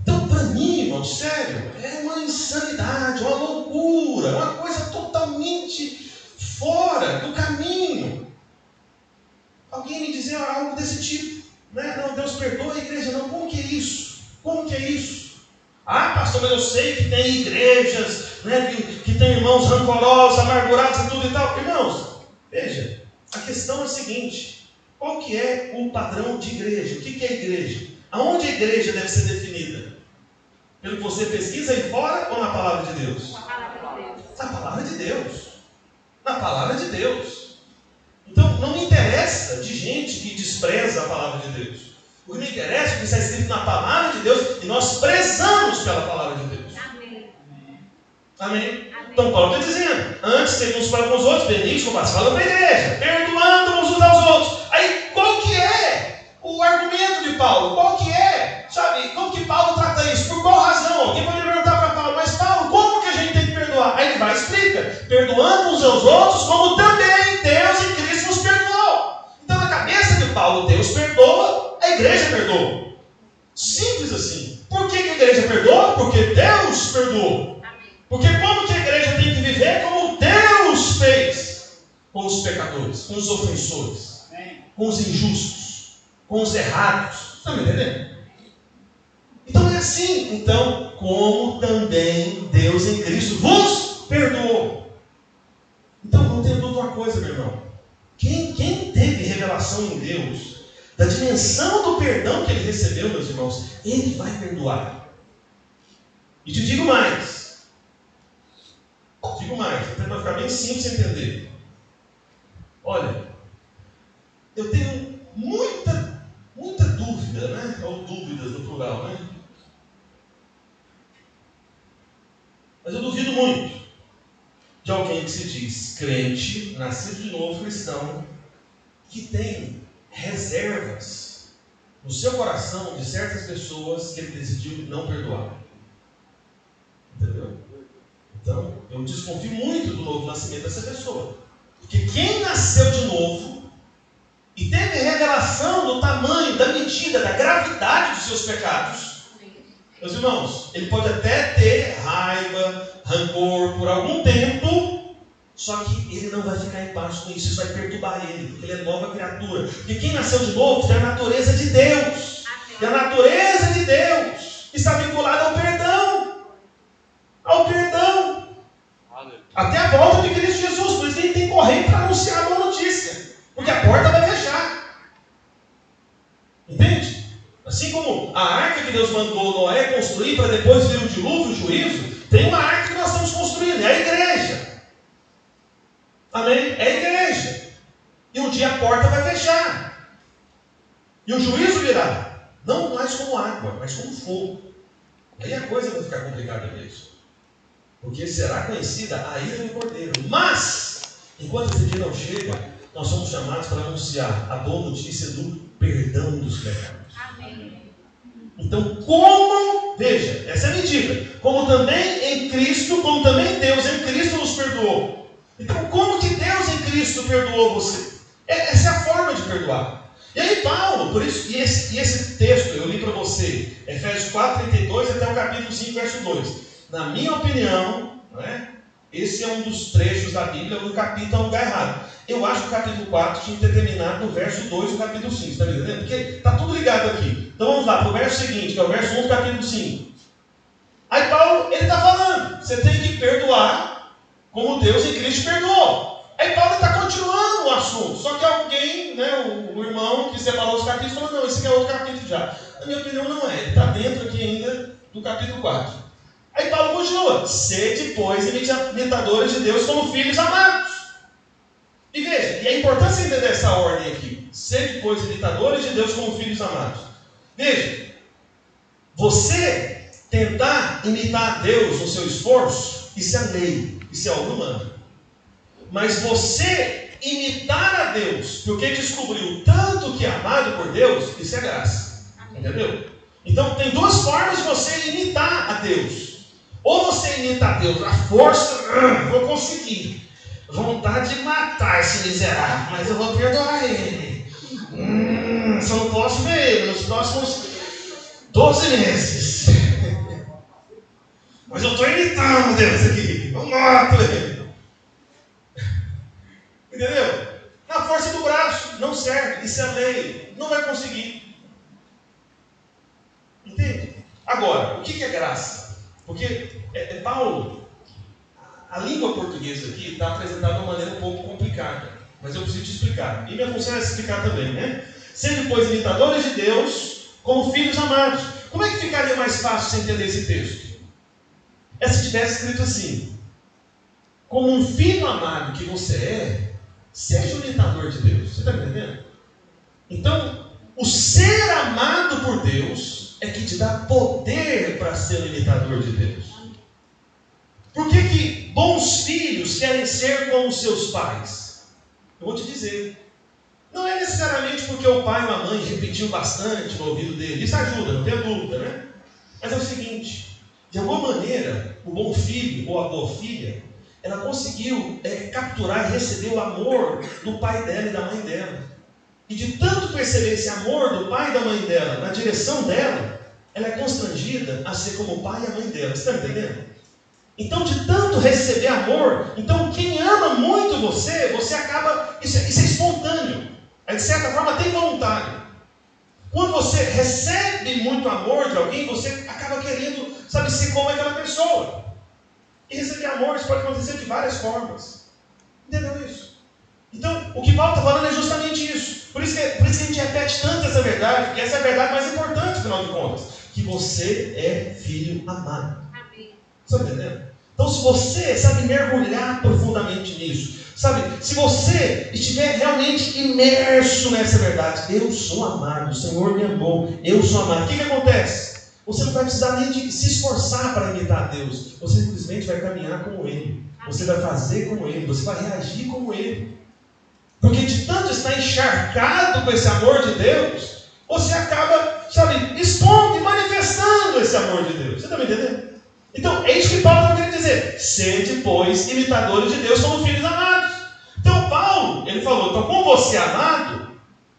Então, para mim, irmão, sério, é uma insanidade, uma loucura, uma coisa totalmente fora do caminho. Alguém me dizer algo desse tipo, né? Não, Deus perdoa a igreja, não. Como que é isso? Como que é isso? Ah, pastor, mas eu sei que tem igrejas, né, que tem irmãos rancorosos, amargurados e tudo e tal. Irmãos, veja, a questão é a seguinte: qual que é o padrão de igreja? O que é igreja? Aonde a igreja deve ser definida? Pelo que você pesquisa aí fora ou na palavra de Deus? Na palavra de Deus. Na palavra de Deus. Então, não me interessa de gente que despreza a palavra de Deus. O que me interessa é que está escrito na palavra de Deus e nós prezamos pela palavra de Deus. Amém. Amém? Então, Paulo está dizendo, antes sede uns para com os outros, benignos, compassivos, fala para a igreja, perdoando uns aos outros. Aí, qual que é o argumento de Paulo? Qual que é? Sabe, como que Paulo trata isso? Por qual razão? Alguém pode perguntar para Paulo, mas Paulo, como que a gente tem que perdoar? Aí ele vai e explica, perdoando uns aos outros, como também Deus em Cristo nos perdoou. Então, na cabeça de Paulo, Deus perdoa, a igreja perdoou. Porque como que a igreja tem que viver? Como Deus fez com os pecadores, com os ofensores, com os injustos, com os errados. Está me entendendo? Então é assim. Então, como também Deus em Cristo vos perdoou. Então, não tenha dúvida uma coisa, meu irmão. Quem teve revelação em Deus, da dimensão do perdão que ele recebeu, meus irmãos, ele vai perdoar. E te digo mais, até para ficar bem simples de entender. Olha, eu tenho muita dúvida, né? Ou dúvidas no plural, né? Mas eu duvido muito de alguém que se diz crente, nascido de novo, cristão, que tem reservas no seu coração de certas pessoas que ele decidiu não perdoar. Entendeu? Então, eu desconfio muito do novo nascimento dessa pessoa. Porque quem nasceu de novo e teve revelação do tamanho, da medida, da gravidade dos seus pecados, meus irmãos, ele pode até ter raiva, rancor por algum tempo, só que ele não vai ficar em paz com isso vai perturbar ele, porque ele é nova criatura. Porque quem nasceu de novo tem a natureza de Deus. E a natureza de Deus está vinculada ao perdão. Ao perdão. Até a volta de Cristo Jesus. Por isso ele tem que correr para anunciar a boa notícia. Porque a porta vai fechar. Entende? Assim como a arca que Deus mandou Noé construir para depois vir o dilúvio, o juízo, tem uma arca que nós estamos construindo, é a igreja. Amém? É a igreja. E um dia a porta vai fechar. E o juízo virá. Não mais como água, mas como fogo. Aí a coisa vai ficar complicada mesmo. Porque será conhecida a ira do Cordeiro. Mas, enquanto esse dia não chega, nós somos chamados para anunciar a boa notícia do perdão dos pecados. Então, veja, essa é a medida, como também em Cristo, como também Deus em Cristo nos perdoou. Então, como que Deus em Cristo perdoou você? Essa é a forma de perdoar. E aí Paulo, por isso, e esse texto eu li para você, Efésios 4:32 até o capítulo 5, verso 2. Na minha opinião, esse é um dos trechos da Bíblia, o capítulo é um lugar errado. Eu acho que o capítulo 4 tinha que ter terminado no verso 2 do capítulo 5, está me entendendo? Porque está tudo ligado aqui. Então vamos lá, para o verso seguinte, que é o verso 1 do capítulo 5. Aí Paulo, ele está falando, você tem que perdoar como Deus em Cristo perdoou. Aí Paulo está continuando o assunto, só que alguém, o irmão que separou os capítulos, falou, não, esse aqui é outro capítulo já. Na minha opinião não é, ele está dentro aqui ainda do capítulo 4. Aí Paulo continua, sede, pois, imitadores de Deus como filhos amados. E veja, e é importante você entender essa ordem aqui. Sede, pois, imitadores de Deus como filhos amados. Veja, você tentar imitar a Deus no seu esforço, isso é lei, isso é obra humana. Mas você imitar a Deus, porque descobriu tanto que é amado por Deus, isso é graça. Entendeu? Então tem duas formas de você imitar a Deus. Ou você imita a Deus, a força, vou conseguir. Vontade de matar esse miserável, mas eu vou perdoar ele. Só não posso ver ele nos próximos 12 meses. Mas eu estou imitando Deus aqui. Eu mato ele. Entendeu? Na força do braço, não serve. Isso é lei. Não vai conseguir. Entende? Agora, o que é graça? Porque Paulo, a língua portuguesa aqui está apresentada de uma maneira um pouco complicada. Mas eu preciso te explicar. E minha função é explicar também, né? Sendo, pois, imitadores de Deus, como filhos amados. Como é que ficaria mais fácil você entender esse texto? É se tivesse escrito assim: como um filho amado que você é, seja o imitador de Deus. Você está me entendendo? Então, o ser amado por Deus é que te dá poder para ser o imitador de Deus. Por que bons filhos querem ser como seus pais? Eu vou te dizer. Não é necessariamente porque o pai ou a mãe repetiu bastante no ouvido dele. Isso ajuda, não tem dúvida, né? Mas é o seguinte: de alguma maneira, o bom filho ou a boa filha, ela conseguiu capturar e receber o amor do pai dela e da mãe dela. E de tanto perceber esse amor do pai e da mãe dela na direção dela, ela é constrangida a ser como o pai e a mãe dela. Você está entendendo? Então, de tanto receber amor, então quem ama muito você, você acaba, isso é espontâneo. É, de certa forma, até involuntário. Quando você recebe muito amor de alguém, você acaba querendo, sabe, ser como aquela pessoa. E receber amor, isso pode acontecer de várias formas. Entendeu isso? Então, o que Paulo está falando é justamente isso. Por isso que a gente repete tanto essa verdade, porque essa é a verdade mais importante, afinal de contas. Que você é filho amado. Amém. Você está entendendo? Então, se você sabe mergulhar profundamente nisso, sabe, se você estiver realmente imerso nessa verdade, eu sou amado, o Senhor me amou, eu sou amado. O que acontece? Você não vai precisar nem de se esforçar para imitar a Deus. Você simplesmente vai caminhar como Ele. Você vai fazer como Ele. Você vai reagir como Ele. Porque de tanto estar encharcado com esse amor de Deus, você acaba, sabe, expondo e manifestando esse amor de Deus. Você está me entendendo? Então, é isso que Paulo está querendo dizer. Sede, pois, imitadores de Deus como filhos amados. Então, Paulo, ele falou, então, como você é amado,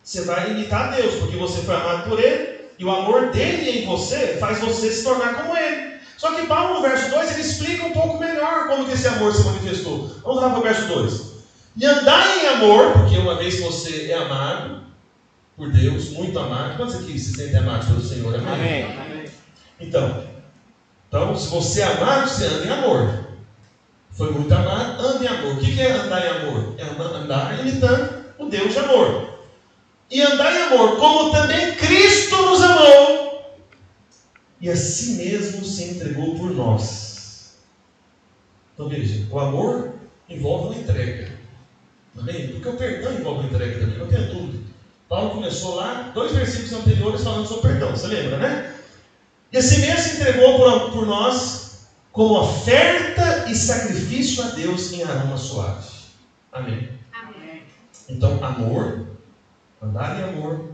você vai imitar a Deus, porque você foi amado por Ele, e o amor dele em você faz você se tornar como Ele. Só que Paulo, no verso 2, ele explica um pouco melhor como que esse amor se manifestou. Vamos lá para o verso 2. E andar em amor, porque uma vez que você é amado por Deus, muito amado. Quantos aqui se sentem amados pelo Senhor? Amém? Amém. Então, se você é amado, você anda em amor. Foi muito amado, anda em amor. O que é andar em amor? É andar imitando o Deus de amor. E andar em amor, como também Cristo nos amou, e assim mesmo se entregou por nós. Então veja, o amor envolve uma entrega. Amém? Porque o perdão envolve uma entrega também, não tem tudo. Paulo começou lá, 2 versículos anteriores falando sobre perdão, você lembra, né? E assim mesmo se entregou por nós como oferta e sacrifício a Deus em aroma suave. Amém? Amém. Então, amor, andar em amor,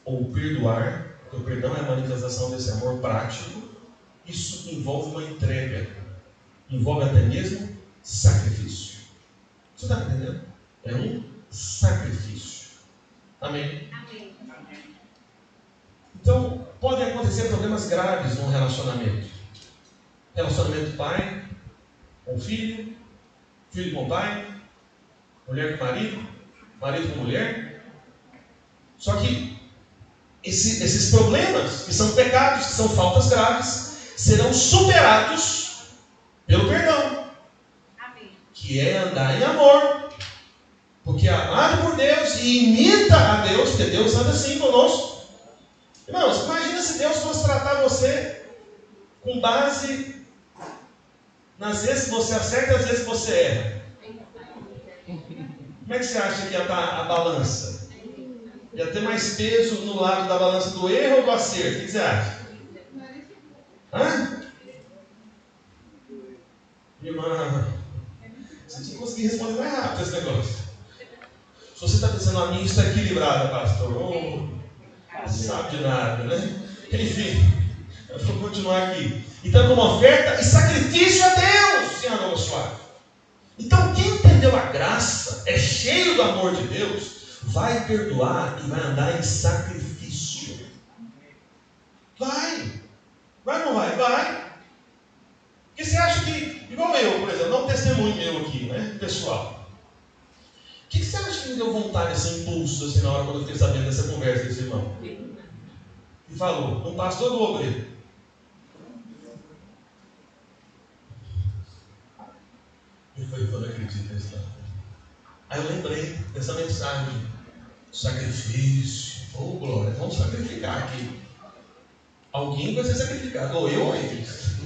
ou perdoar, porque o perdão é a manifestação desse amor prático, isso envolve uma entrega, envolve até mesmo sacrifício. Você está entendendo? É um sacrifício. Amém? Amém. Então, podem acontecer problemas graves num relacionamento. Relacionamento pai com filho, filho com pai, mulher com marido, marido com mulher. Só que esses problemas, que são pecados, que são faltas graves, serão superados pelo perdão. Amém. Que é andar em amor. Porque é amado por Deus e imita a Deus, porque Deus anda assim conosco. Irmãos, imagina se Deus fosse tratar você com base nas vezes que você acerta e as vezes que você erra. Como é que você acha que ia estar a balança? Ia ter mais peso no lado da balança do erro ou do acerto? O que você acha? Hã? Irmã, você tinha que conseguir responder mais rápido esse negócio. Se você está pensando, a minha está equilibrada, pastor, não sabe de nada, né? Enfim, eu vou continuar aqui. Então, como oferta e sacrifício a Deus, em aroma suave. Então, quem entendeu a graça, é cheio do amor de Deus, vai perdoar e vai andar em sacrifício. Vai. Vai ou não vai? Vai. Porque você acha que, igual eu, por exemplo, dá um testemunho meu aqui, né, pessoal. O que você acha que me deu vontade, esse impulso, assim, na hora quando eu fiquei sabendo dessa conversa desse irmão? E falou, um pastor do obreiro. E foi, eu não acredito nisso. Aí eu lembrei dessa mensagem. Sacrifício. Oh, glória, vamos sacrificar aqui. Alguém vai ser sacrificado, ou eu ou eles.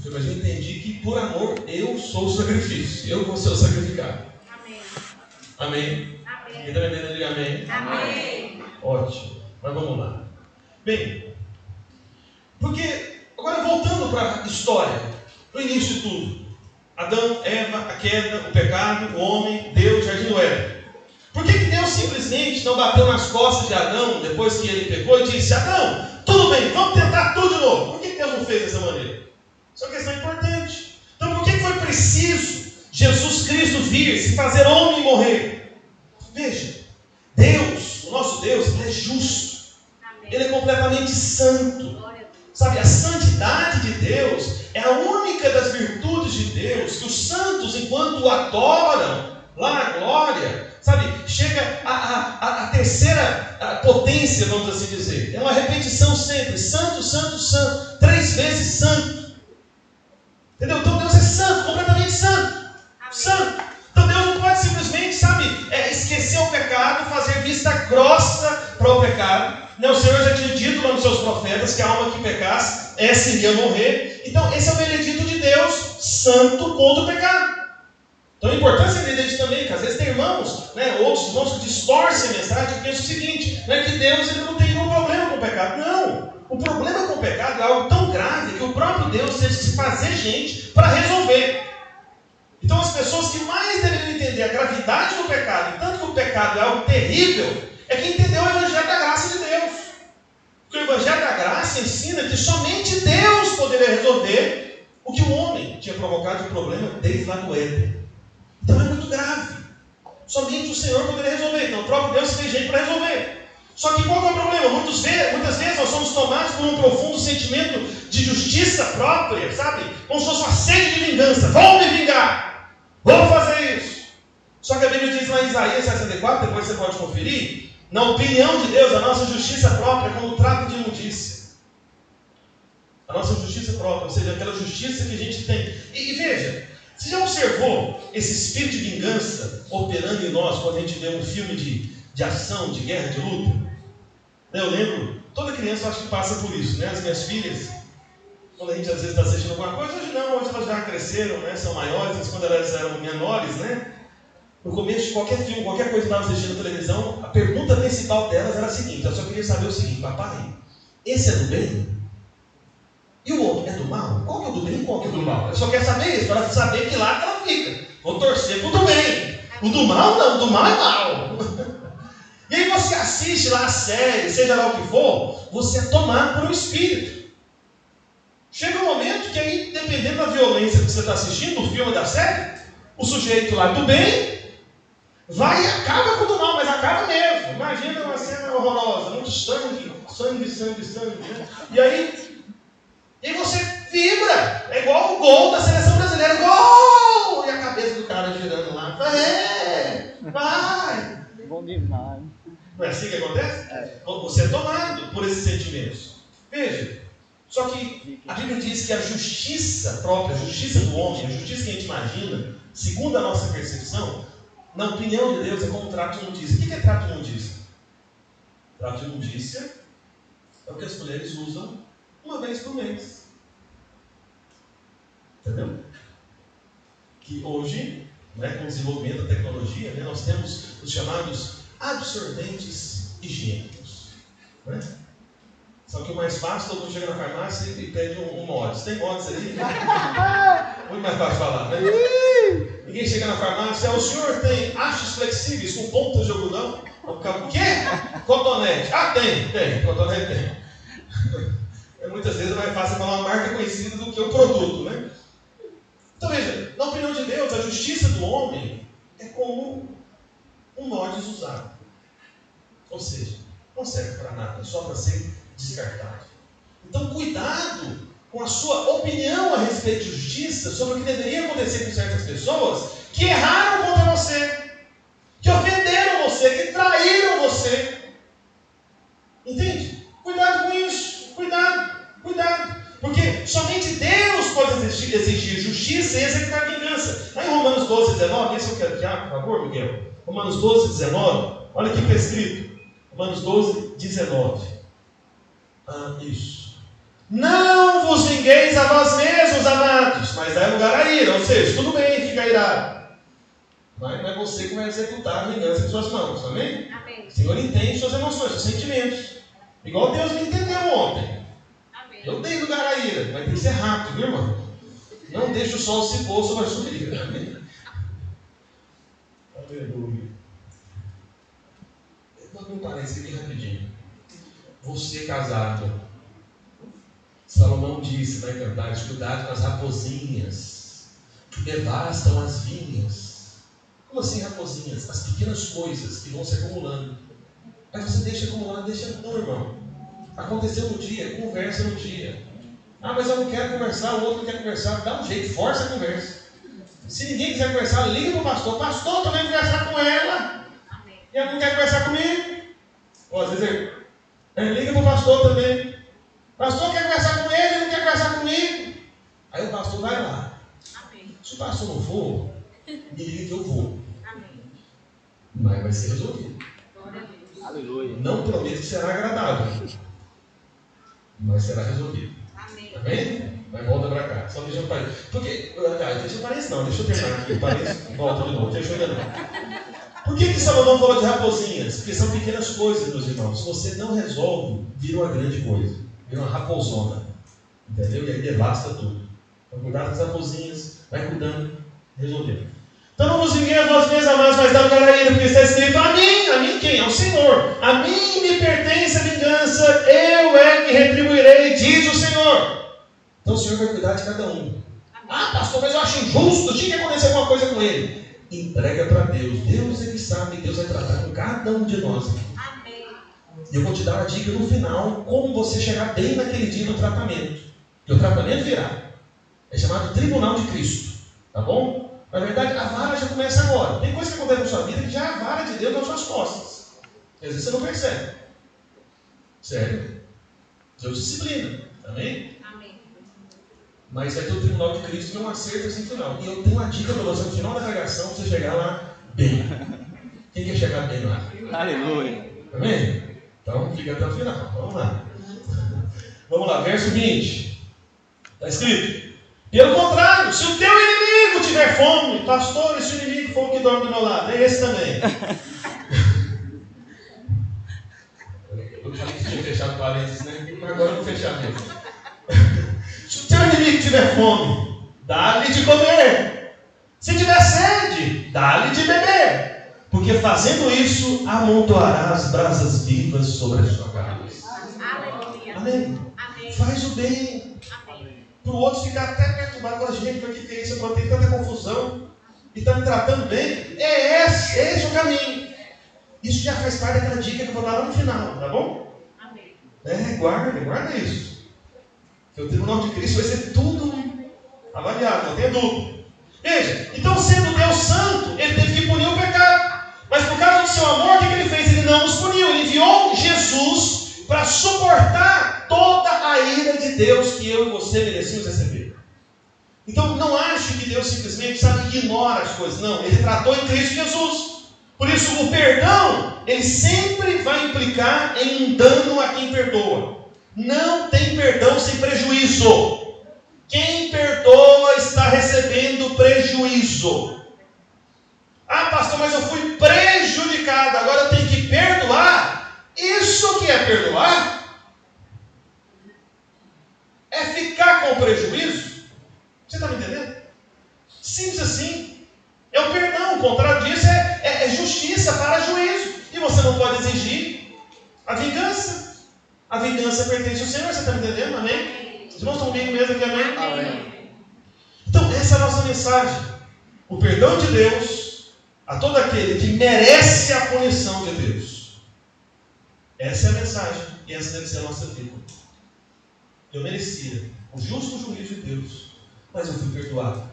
Mas eu entendi que por amor eu sou o sacrifício. Eu vou ser o sacrificado. Amém. Amém? Amém. Quem está me entendendo, diga amém. Amém. Ótimo. Mas vamos lá. Bem, porque agora voltando para a história, no início de tudo. Adão, Eva, a queda, o pecado, o homem, Deus, jardim do Éden. Por que Deus simplesmente não bateu nas costas de Adão depois que ele pecou e disse: Adão, tudo bem, vamos tentar tudo de novo? Por que Deus não fez dessa maneira? Isso é uma questão importante. Então, por que foi preciso Jesus Cristo vir, se fazer homem e morrer? Veja, Deus, o nosso Deus, Ele é justo. Amém. Ele é completamente santo. Sabe, a santidade de Deus é a única das virtudes de Deus que os santos, enquanto o adoram lá na glória, sabe, chega a terceira potência, vamos assim dizer. É uma repetição sempre: santo, santo, santo, 3 vezes santo. Entendeu? Então Deus é santo, completamente santo. Santo. Então Deus não pode simplesmente, sabe, esquecer o pecado, fazer vista grossa para o pecado. Não, o Senhor já tinha dito lá nos seus profetas que a alma que pecasse, essa iria morrer. Então esse é o veredito de Deus, santo contra o pecado. Então é importante entender isso também, que às vezes tem irmãos, outros irmãos que distorcem a mensagem e pensam o seguinte, que Deus ele não tem nenhum problema com o pecado. Não, o problema com o pecado é algo tão grave que o próprio Deus teve que se fazer gente para resolver. Então as pessoas que mais deveriam entender a gravidade do pecado, e tanto que o pecado é algo terrível, é quem entendeu o Evangelho da Graça de Deus. Porque o Evangelho da Graça ensina que somente Deus poderia resolver o que o homem tinha provocado de problema desde lá do Éden. Então é muito grave. Somente o Senhor poderia resolver. Então o próprio Deus fez jeito para resolver. Só que qual que é o problema? Muitas vezes nós somos tomados por um profundo sentimento de justiça própria, sabe? Como se fosse uma sede de vingança. Vou me vingar! Vou fazer isso! Só que a Bíblia diz lá em Isaías 64, depois você pode conferir, na opinião de Deus, a nossa justiça própria é como trapo de imundícia. A nossa justiça própria, ou seja, aquela justiça que a gente tem. E veja, você já observou esse espírito de vingança operando em nós quando a gente vê um filme de ação, de guerra, de luta? Eu lembro, toda criança eu acho que passa por isso, As minhas filhas, quando a gente às vezes está assistindo alguma coisa, hoje não, hoje elas já cresceram, são maiores, mas quando elas eram menores, no começo de qualquer filme, qualquer coisa que estava assistindo na televisão, a pergunta principal delas era a seguinte: eu só queria saber o seguinte, papai, esse é do bem? E o outro é do mal? Qual que é o do bem e qual que é o do mal? Eu só quero saber isso, para ela saber que lá que ela fica. Vou torcer para o do bem. O do mal não, o do mal é mal. E aí você assiste lá a série, seja lá o que for, você é tomado por um espírito. Chega um momento que aí, dependendo da violência que você está assistindo, do filme da série, o sujeito lá do bem vai e acaba com o do mal, mas acaba mesmo. Imagina uma cena horrorosa, muito sangue. E aí você vibra. É igual o gol da seleção brasileira. Gol! E a cabeça do cara girando lá. Vai! Bom demais. Não é assim que acontece? Você é tomado por esses sentimentos. Veja, só que a Bíblia diz que a justiça própria, a justiça do homem, a justiça que a gente imagina, segundo a nossa percepção, na opinião de Deus, é como trato de imundícia. O que é trato de imundícia? Trato de imundícia é o que as mulheres usam uma vez por mês. Entendeu? Que hoje, com o desenvolvimento da tecnologia, nós temos os chamados absorventes higiênicos. Só que o mais fácil, todo mundo chega na farmácia e pede um mods. Tem mods ali? Muito mais fácil falar, Ninguém chega na farmácia, o senhor tem hastes flexíveis com pontas de algodão? O quê? Cotonete. Tem, cotonete tem. Muitas vezes é mais fácil falar uma marca conhecida do que o produto, Então veja, na opinião de Deus, a justiça do homem é como um mods usado. Ou seja, não serve para nada, só para ser descartado. Então cuidado com a sua opinião a respeito de justiça sobre o que deveria acontecer com certas pessoas que erraram contra você, que ofenderam você, que traíram você. Entende? Cuidado com isso. Cuidado. Porque somente Deus pode exigir justiça e executar vingança. Lá em Romanos 12, 19, esse eu quero criar, por favor, Miguel. Romanos 12, 19, olha aqui o que está escrito. Romanos 12, 19. Isso. Não vos vingueis a vós mesmos, amados, mas dai lugar à ira. Ou seja, tudo bem, fica irado. Mas não é você que vai executar a vingança em suas mãos, amém? Amém. O Senhor entende suas emoções, seus sentimentos. Igual Deus me entendeu ontem. Amém. Eu dei lugar à ira, mas tem que ser rápido, viu, irmão? Não deixe o sol se pôr sobre a sua ira. Amém? Aleluia. Vou dar um parênteses aqui rapidinho. Você casado, Salomão disse na Cantares: cuidado com as raposinhas que devastam as vinhas. Como assim raposinhas? As pequenas coisas que vão se acumulando. Mas você deixa acumular, deixa não, irmão. Aconteceu no dia, conversa no dia. Ah, mas eu não quero conversar, o outro não quer conversar. Dá um jeito, força a conversa. Se ninguém quiser conversar, liga para o pastor. Pastor, estou querendo conversar com ela. E ela não quer conversar comigo. Ou às vezes, liga para o pastor também. Pastor quer conversar com ele não quer conversar comigo. Aí o pastor vai lá. Se o pastor não for, me liga que eu vou. Mas vai ser resolvido. Aleluia. Não prometo que será agradável, mas será resolvido. Amém? Mas volta para cá. Só deixa eu parar. Porque, deixa eu parar isso não. Deixa eu terminar aqui. Volta de novo. Deixa eu terminar. Por que Salomão falou de raposinhas? Porque são pequenas coisas, meus irmãos. Se você não resolve, vira uma grande coisa. Vira uma raposona. Entendeu? E aí devasta tudo. Então, cuidado com as raposinhas. Vai cuidando. Resolvendo. Então não vos vinguei a vós mesmos, amados, mas dá para ira, porque está escrito: a mim quem? Ao Senhor. A mim me pertence a vingança, eu é que retribuirei, diz o Senhor. Então o Senhor vai cuidar de cada um. Ah, pastor, mas eu acho injusto, tinha que acontecer alguma coisa com ele. Entrega para Deus. Deus é que sabe, Deus vai tratar com cada um de nós. Amém. E eu vou te dar uma dica no final, como você chegar bem naquele dia do tratamento. E o tratamento virá. É chamado Tribunal de Cristo. Tá bom? Na verdade, a vara já começa agora. Tem coisa que acontece na sua vida que já é a vara de Deus nas suas costas. Às vezes você não percebe. Sério? Deus disciplina. Amém? Amém. Mas vai ter o Tribunal de Cristo, não acerta assim no final. E eu tenho uma dica para você no final da pregação, para você chegar lá bem. Quem quer chegar bem lá? Aleluia. Amém? Então fica até o final. Vamos lá. Vamos lá, verso 20. Está escrito: pelo contrário, se o teu inimigo tiver fome, pastor, esse inimigo for o que dorme do meu lado, é esse também. Eu falei que tinha fechado parênteses, né? Mas agora eu vou fechar mesmo. Se o teu inimigo tiver fome, dá-lhe de comer. Se tiver sede, dá-lhe de beber. Porque fazendo isso, amontoarás brasas vivas sobre a sua cabeça. Amém. Faz o bem. Para o outro ficar até perturbado com a gente, porque que é isso? Eu tenho tanta confusão e está me tratando bem. É esse o caminho. Isso já faz parte daquela dica que eu vou dar lá no final, tá bom? Amém. Guarda isso. Que o Tribunal de Cristo vai ser tudo avaliado, não tenha dúvida. Veja, então sendo Deus santo, ele teve que punir o pecado. Mas por causa do seu amor, o que ele fez? Ele não nos puniu. Ele enviou Jesus para suportar toda a ira de Deus que eu e você merecíamos receber. Então não ache que Deus simplesmente ignora as coisas. Não, ele tratou em Cristo Jesus. Por isso o perdão, ele sempre vai implicar em um dano a quem perdoa. Não tem perdão sem prejuízo. Quem perdoa está recebendo prejuízo. Ah, pastor, mas eu fui prejudicado, agora eu tenho que perdoar. Isso que é perdoar é ficar com prejuízo. Você está me entendendo? Simples assim. É o perdão. O contrário disso é justiça para juízo. E você não pode exigir a vingança. A vingança pertence ao Senhor. Você está me entendendo? Amém? Os irmãos estão comigo mesmo aqui? Amém? Amém. Então essa é a nossa mensagem. O perdão de Deus a todo aquele que merece a punição de Deus. Essa é a mensagem. E essa deve ser a nossa vida. Eu merecia o justo juízo de Deus, mas eu fui perdoado.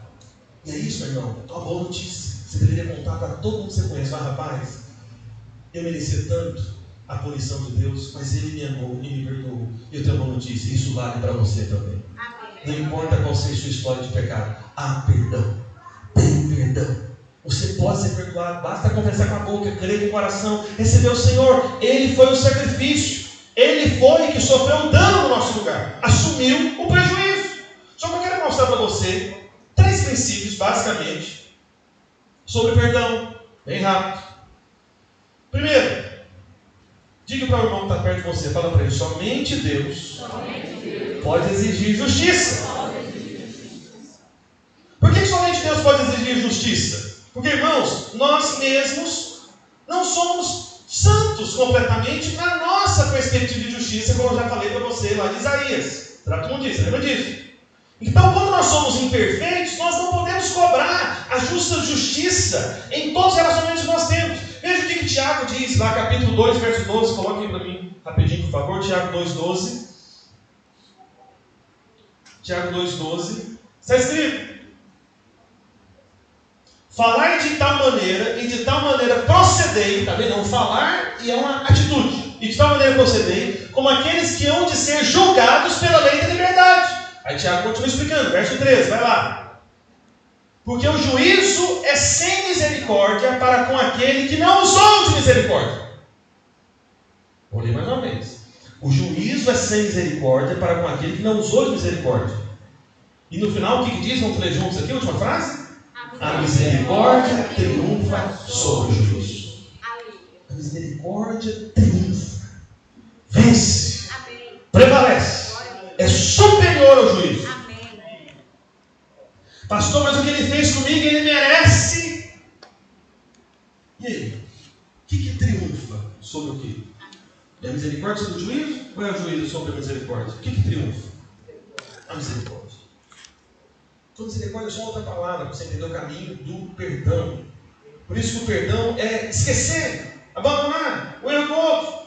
E é isso, meu irmão. É uma boa notícia. Você deveria contar para todo mundo que você conhece. Mas, rapaz, eu merecia tanto a punição de Deus, mas Ele me amou e me perdoou. E eu tenho uma boa notícia. Isso vale para você também. Não importa qual seja a sua história de pecado. Há perdão. Tem perdão. Você pode ser perdoado. Basta confessar com a boca, crer com o coração, receber o Senhor. Ele foi o sacrifício. Ele foi que sofreu o dano no nosso lugar. Assumiu o prejuízo. Só que eu quero mostrar para você 3 princípios, basicamente, sobre perdão. Bem rápido. Primeiro, diga para o irmão que está perto de você, fala para ele: somente Deus pode exigir justiça. Por que somente Deus pode exigir justiça? Porque, irmãos, nós mesmos não somos santos completamente na nossa perspectiva de justiça, como eu já falei para você lá de Isaías. Trato disso, lembra disso? Então, quando nós somos imperfeitos, nós não podemos cobrar a justa justiça em todos os relacionamentos que nós temos. Veja o que Tiago diz lá, capítulo 2, verso 12, coloque aí para mim rapidinho, por favor, Tiago 2,12. Tiago 2,12. Está escrito: falai de tal maneira, e de tal maneira procedei, está vendo? É um falar e é uma atitude. E de tal maneira procedei, como aqueles que hão de ser julgados pela lei da liberdade. Aí Tiago continua explicando, verso 13, vai lá. Porque o juízo é sem misericórdia para com aquele que não usou de misericórdia. Vou ler mais uma vez. O juízo é sem misericórdia para com aquele que não usou de misericórdia. E no final, o que diz? Vamos ler juntos aqui a última frase? A misericórdia triunfa sobre o juízo. A misericórdia triunfa. Vence. Prevalece. É superior ao juízo. Pastor, mas o que ele fez comigo, ele merece. E aí? O que triunfa sobre o quê? É a misericórdia sobre o juízo? Ou é o juízo sobre a misericórdia? O que triunfa? A misericórdia. Então, misericórdia é só outra palavra para você entender o caminho do perdão. Por isso que o perdão é esquecer, abandonar o erro do outro.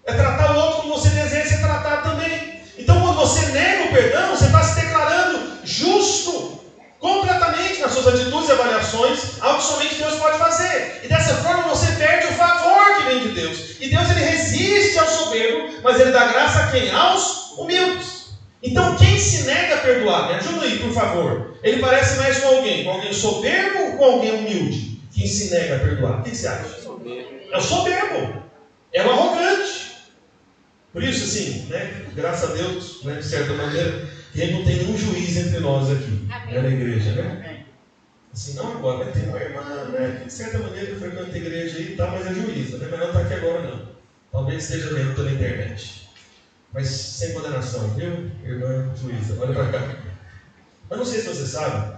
É tratar o outro como você deseja ser tratado também. Então, quando você nega o perdão, você está se declarando justo completamente nas suas atitudes e avaliações, algo que somente Deus pode fazer. E dessa forma você perde o favor que vem de Deus. E Deus, ele resiste ao soberbo, mas ele dá graça a quem? Aos humildes. Então quem se nega a perdoar, me ajuda aí, por favor. Ele parece mais com alguém soberbo ou com alguém humilde? Quem se nega a perdoar, o que você acha? É o soberbo, é o arrogante. Por isso, assim, né, graças a Deus, né, de certa maneira, que ele não tem nenhum juiz entre nós aqui, né, na igreja, né? Assim, não agora, mas tem uma irmã, né, que de certa maneira frequenta a igreja aí e tal, mas é juíza, né, mas não está aqui agora não. Talvez esteja vendo pela internet. Mas sem condenação, viu, irmã juíza? Olha para cá. Mas não sei se você sabe,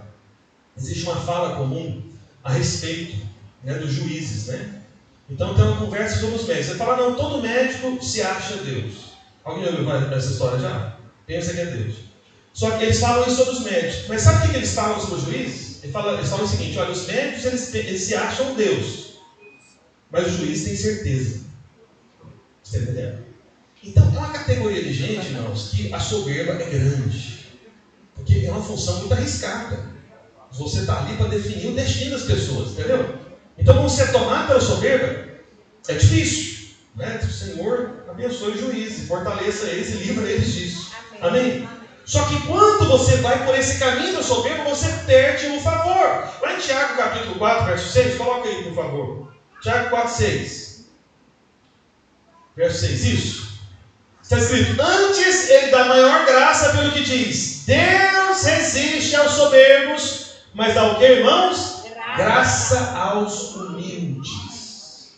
existe uma fala comum a respeito, né, dos juízes, né? Então tem uma conversa sobre os médicos. Você fala, não, todo médico se acha Deus. Alguém ouviu essa história já? Pensa que é Deus. Só que eles falam isso sobre os médicos. Mas sabe o que eles falam sobre os juízes? Eles falam o seguinte: olha, os médicos eles se acham Deus, mas o juiz tem certeza. Você está entendendo? Então é uma categoria de gente, irmãos, que a soberba é grande. Porque é uma função muito arriscada. Você está ali para definir o destino das pessoas, entendeu? Então, quando você é tomado pela soberba, é difícil, né? O Senhor abençoe os juízes, fortaleça eles e livra eles disso. Amém? Só que quando você vai por esse caminho da soberba, você perde o favor. Lá em Tiago capítulo 4, verso 6, coloca aí, por favor. Tiago 4, 6. Verso 6, isso. Está escrito: antes ele dá maior graça pelo que diz: Deus resiste aos soberbos, mas dá o que, irmãos? Graça aos humildes.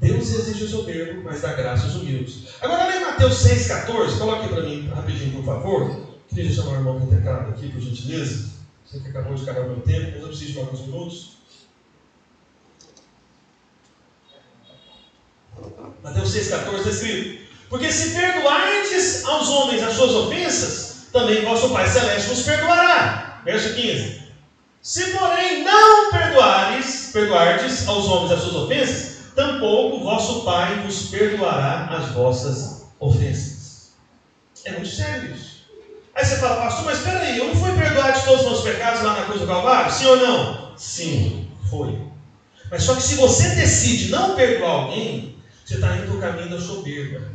Deus resiste ao soberbo, mas dá graça aos humildes. Agora lê Mateus 6,14. Coloque para mim rapidinho, por favor. Queria chamar o irmão do teclado aqui, por gentileza. Você que acabou de acabar o meu tempo, mas eu preciso de alguns minutos. Mateus 6,14 está escrito: porque se perdoardes aos homens as suas ofensas, também vosso Pai Celeste vos perdoará. Verso 15. Se porém não perdoardes aos homens as suas ofensas, tampouco vosso Pai vos perdoará as vossas ofensas. É muito sério isso. Aí você fala, pastor, mas espera aí, eu não fui perdoado de todos os meus pecados lá na cruz do Calvário? Sim ou não? Sim, foi. Mas só que se você decide não perdoar alguém, você está indo para o caminho da soberba.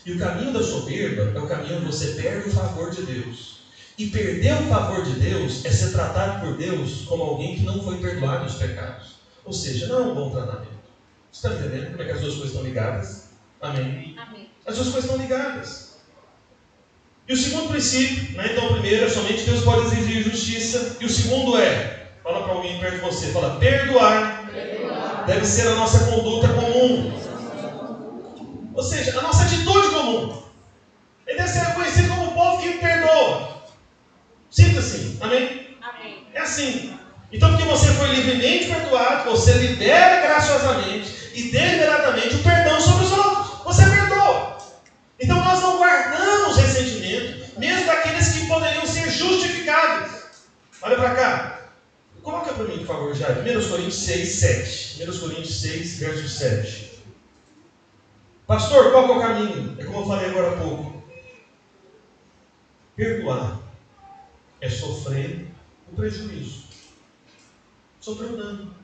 E o caminho da soberba é o caminho onde você perde o favor de Deus. E perder o favor de Deus é ser tratado por Deus como alguém que não foi perdoado dos pecados. Ou seja, não é um bom tratamento. Você está entendendo como é que as duas coisas estão ligadas? Amém? Amém. As duas coisas estão ligadas. E o segundo princípio, né? Então o primeiro é somente Deus pode exigir justiça. E o segundo é, fala para alguém perto de você, fala, perdoar. Deve ser a nossa conduta comum. Ou seja, a nossa atitude comum. Ele deve ser reconhecido como o povo que perdoa. Sinta assim, amém? Amém? É assim. Então, porque você foi livremente perdoado, você libera graciosamente e deliberadamente o perdão sobre os outros. Você perdoa. Então, nós não guardamos ressentimento, mesmo daqueles que poderiam ser justificados. Olha para cá. Coloca para mim, por favor, já. 1 Coríntios 6, 7. 1 Coríntios 6, verso 7. Pastor, qual que é o caminho? É como eu falei agora há pouco. Perdoar é sofrer o prejuízo. Sofrer o dano.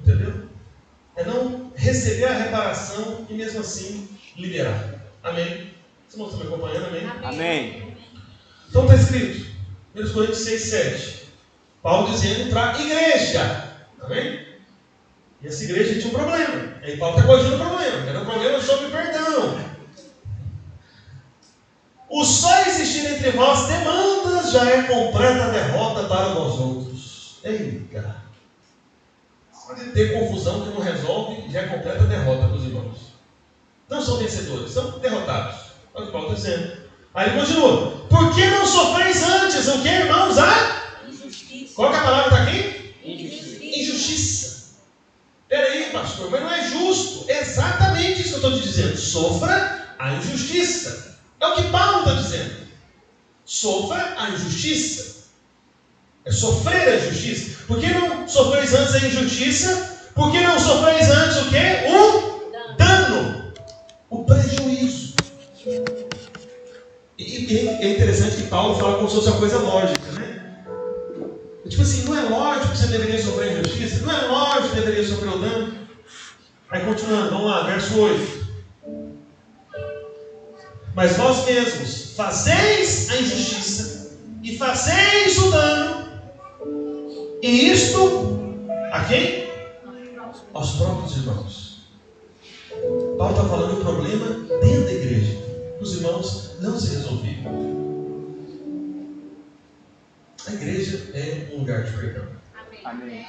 Entendeu? É não receber a reparação e mesmo assim liberar. Amém? Vocês não estão me acompanhando? Amém? Amém. Então está escrito, 1 Coríntios 6, 7. Paulo dizendo para a igreja. Amém? E essa igreja tinha um problema. E aí Paulo está corrigindo o problema. Era um problema sobre perdão. O só existir entre vós demandas já é completa derrota para vós outros. Eita! Pode ter confusão que não resolve, já é completa derrota para os irmãos. Não são vencedores, são derrotados. Olha o que Paulo está dizendo. Aí ele continua. Por que não sofreis antes? O que, irmãos? Injustiça. Qual que é a palavra que está aqui? Injustiça. Injustiça. Peraí, pastor, mas não é justo. É exatamente isso que eu estou te dizendo. Sofra a injustiça. É o que Paulo está dizendo. Sofra a injustiça. É sofrer a injustiça. Por que não sofreis antes a injustiça? Por que não sofreis antes o quê? O dano. O prejuízo. E é interessante que Paulo fala como se fosse uma coisa lógica, né? Tipo assim, não é lógico que você deveria sofrer a injustiça, não é lógico que deveria sofrer o dano. Aí continuando, vamos lá, verso 8. Mas vós mesmos fazeis a injustiça e fazeis o dano, e isto a quem? Aos próprios irmãos. Paulo está falando do problema dentro da igreja. Os irmãos não se resolviam. A igreja é um lugar de perdão. Amém.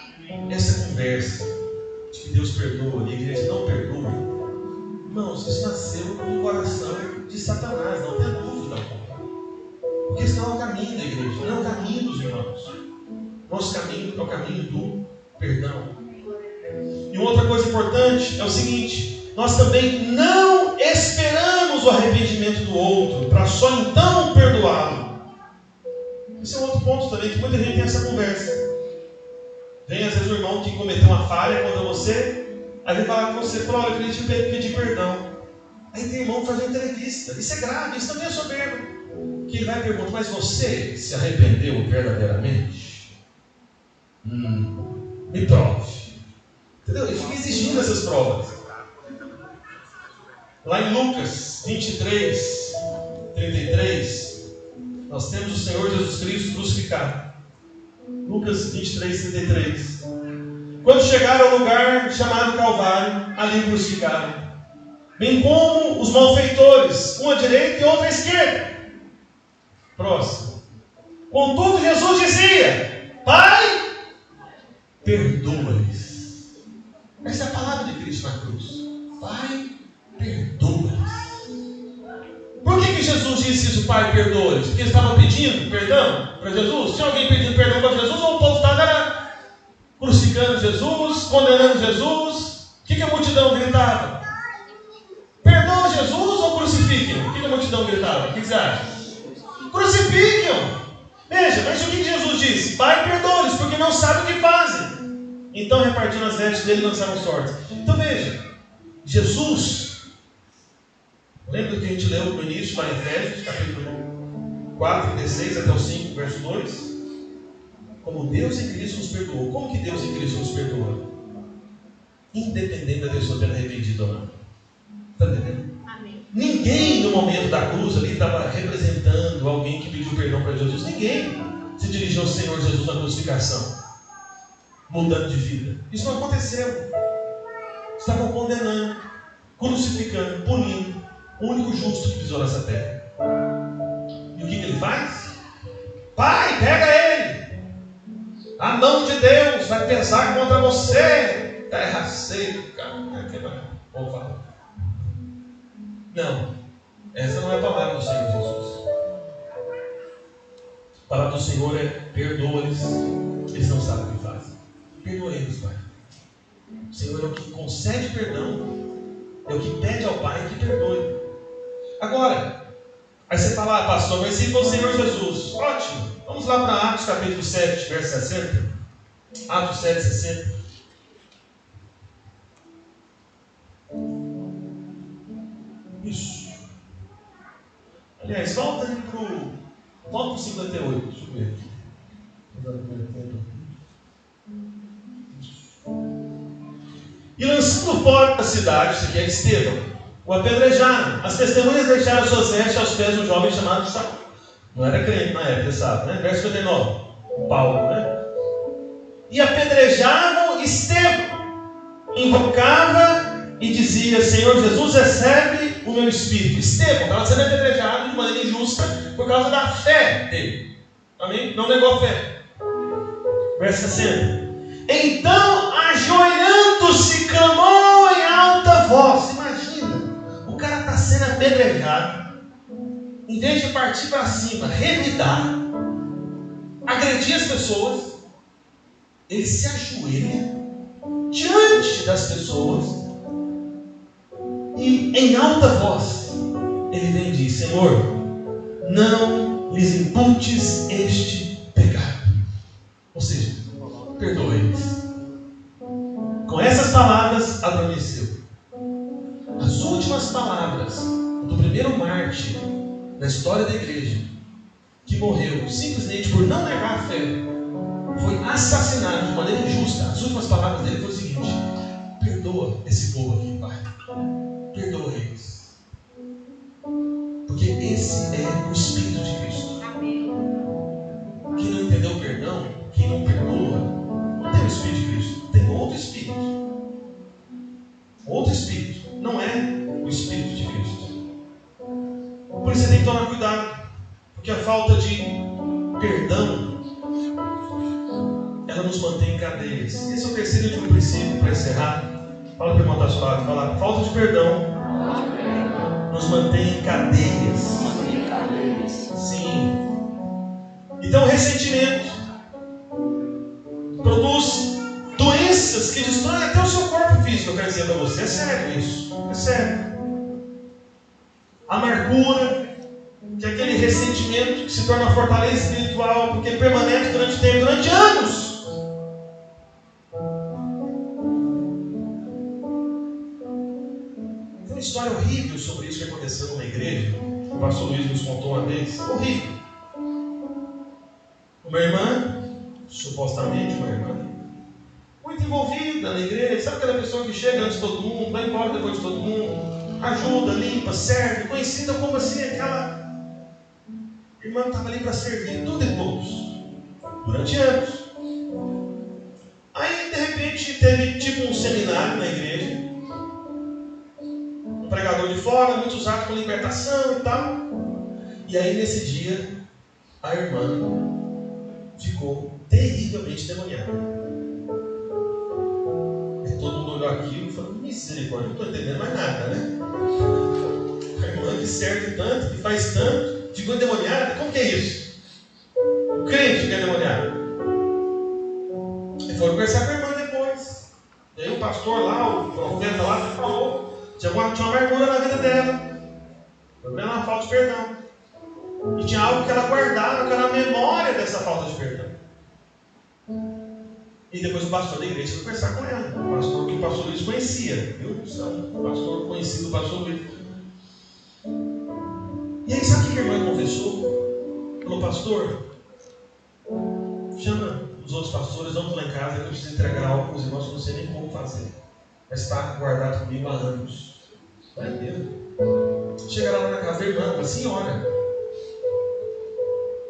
Essa conversa de que Deus perdoa e a igreja não perdoa, irmãos, isso nasceu no coração de Satanás, não tenha dúvida alguma. Porque esse não é o caminho da igreja, não é o caminho dos irmãos. Nosso caminho é o caminho do perdão. E uma outra coisa importante é o seguinte: nós também não esperamos o arrependimento do outro para só então perdoá-lo. Esse é um outro ponto também, que muita gente tem essa conversa. Vem às vezes o irmão que cometeu uma falha contra você, aí vem falar com você, fala, olha, eu queria te pedir perdão. Aí tem irmão que faz uma entrevista. Isso é grave, isso também é soberbo. Que ele vai perguntar, mas você se arrependeu verdadeiramente? Me prove. Entendeu? Ele fica exigindo essas provas. Lá em Lucas 23, 33, nós temos o Senhor Jesus Cristo crucificado. Lucas 23, 33. Quando chegaram ao lugar chamado Calvário, ali crucificaram, bem como os malfeitores, um à direita e outro à esquerda. Próximo. Contudo, Jesus dizia: Pai, perdoa-lhes. Essa é a palavra de Cristo na cruz. Pai, perdoa-lhes. Por que Jesus disse isso, Pai, perdoa-lhes? Porque eles estavam pedindo perdão para Jesus? Tinha alguém pedindo perdão para Jesus? Ou o povo estava crucificando Jesus, condenando Jesus? O que a multidão gritava? Perdoa Jesus ou crucifiquem? O que a multidão gritava? O que você acha? Crucifiquem! Veja, mas o que Jesus disse? Pai, perdoa-lhes, porque não sabem o que fazem. Então repartiram as vestes dele e lançaram sortes. Então veja, Jesus, lembra que a gente leu no início, lá em Efésios, capítulo 4, 16 até o 5, verso 2? Como Deus em Cristo nos perdoou. Como que Deus em Cristo nos perdoa? Independente da pessoa ter arrependido ou não. Está entendendo? Amém. Ninguém no momento da cruz ali estava representando alguém que pediu perdão para Jesus. Ninguém se dirigiu ao Senhor Jesus na crucificação, mudando de vida. Isso não aconteceu. Estavam condenando, crucificando, punindo o único justo que pisou nessa terra. E o que ele faz? Pai, pega ele! A mão de Deus vai pesar contra você. Terra seca, cara. Vamos falar. Não, essa não é a palavra do Senhor Jesus. A palavra do Senhor é: perdoa-lhes, eles não sabem o que fazem. Perdoa eles, Pai. O Senhor é o que concede perdão, é o que pede ao Pai que perdoe. Agora, aí você fala: pastor, mas se for o Senhor Jesus, ótimo. Vamos lá para Atos capítulo 7, verso 60. Atos 7,60. Isso. Aliás, volta ali para o 58. Deixa eu ver aqui. E lançando fora da cidade, isso aqui é Estevão, o apedrejaram. As testemunhas deixaram suas vestes aos pés de um jovem chamado Saulo. Não era crente na época, sabe, né? Verso 59. Paulo, né? E apedrejavam Estevão. Invocava e dizia: Senhor Jesus, recebe o meu espírito. Estevão estava sendo apedrejado de maneira injusta por causa da fé dele. Amém? Não negou a fé. Verso 60. Então, ajoelhando-se, clamou em alta voz. Imagina, o cara está sendo apedrejado. Em vez de partir para cima, revidar, agredir as pessoas, ele se ajoelha diante das pessoas e em alta voz ele vem e diz: Senhor, não lhes imputes este pecado. Ou seja, perdoa eles. Com essas palavras adormeceu. As últimas palavras do primeiro mártir da história da igreja, que morreu simplesmente por não negar a fé, foi assassinado de maneira injusta. As últimas palavras dele foram o seguinte: perdoa esse povo aqui, Pai. Perdoa eles. Porque esse é o Espírito de Cristo. Quem não entendeu o perdão, quem não perdoa, não tem o Espírito de Cristo. Tem outro Espírito. Outro Espírito. Não é o Espírito de Cristo. Por isso você tem que tomar cuidado. Porque a falta de perdão, ela nos mantém em cadeias. Esse é o terceiro e último princípio para encerrar. Fala para o irmão da sua lado. Fala: falta de perdão nos mantém em cadeias. Sim. Então, o ressentimento produz doenças que destroem até o seu corpo físico. Eu quero dizer para você, é sério isso. É sério. Amargura, que é aquele ressentimento que se torna uma fortaleza espiritual, porque ele permanece durante tempo, durante anos. Tem uma história horrível sobre isso que aconteceu numa igreja. O pastor Luiz nos contou uma vez. Horrível. Uma irmã, supostamente uma irmã, muito envolvida na igreja. Sabe aquela pessoa que chega antes de todo mundo, vai embora depois de todo mundo, ajuda, limpa, serve, conhecida como assim, aquela irmã que estava ali para servir tudo e todos, durante anos. Aí, de repente, teve tipo um seminário na igreja, um pregador de fora, muitos atos com libertação e tal. E aí, nesse dia, a irmã ficou terrivelmente demoniada. E todo mundo olhou aquilo e falou: misericórdia, não estou entendendo mais nada, né? A irmã que serve tanto, que faz tanto, ficou endemoniada? Como que é isso? O crente fica endemoniado. E foram conversar com a irmã depois. E aí o pastor lá, o profeta lá, falou: tinha uma amargura na vida dela. O problema é uma falta de perdão. E tinha algo que ela guardava, que era a memória dessa falta de perdão. E depois o pastor da igreja foi conversar com ela. O pastor que o pastor Luiz conhecia, viu? O pastor conhecido do pastor Luiz. E aí, sabe o que a irmã confessou? Falou: pastor, chama os outros pastores, vamos lá em casa que eu preciso entregar algo para os irmãos que eu não sei nem como fazer. Mas está guardado comigo há anos. Vai mesmo. Chegaram lá na casa da irmã, uma senhora.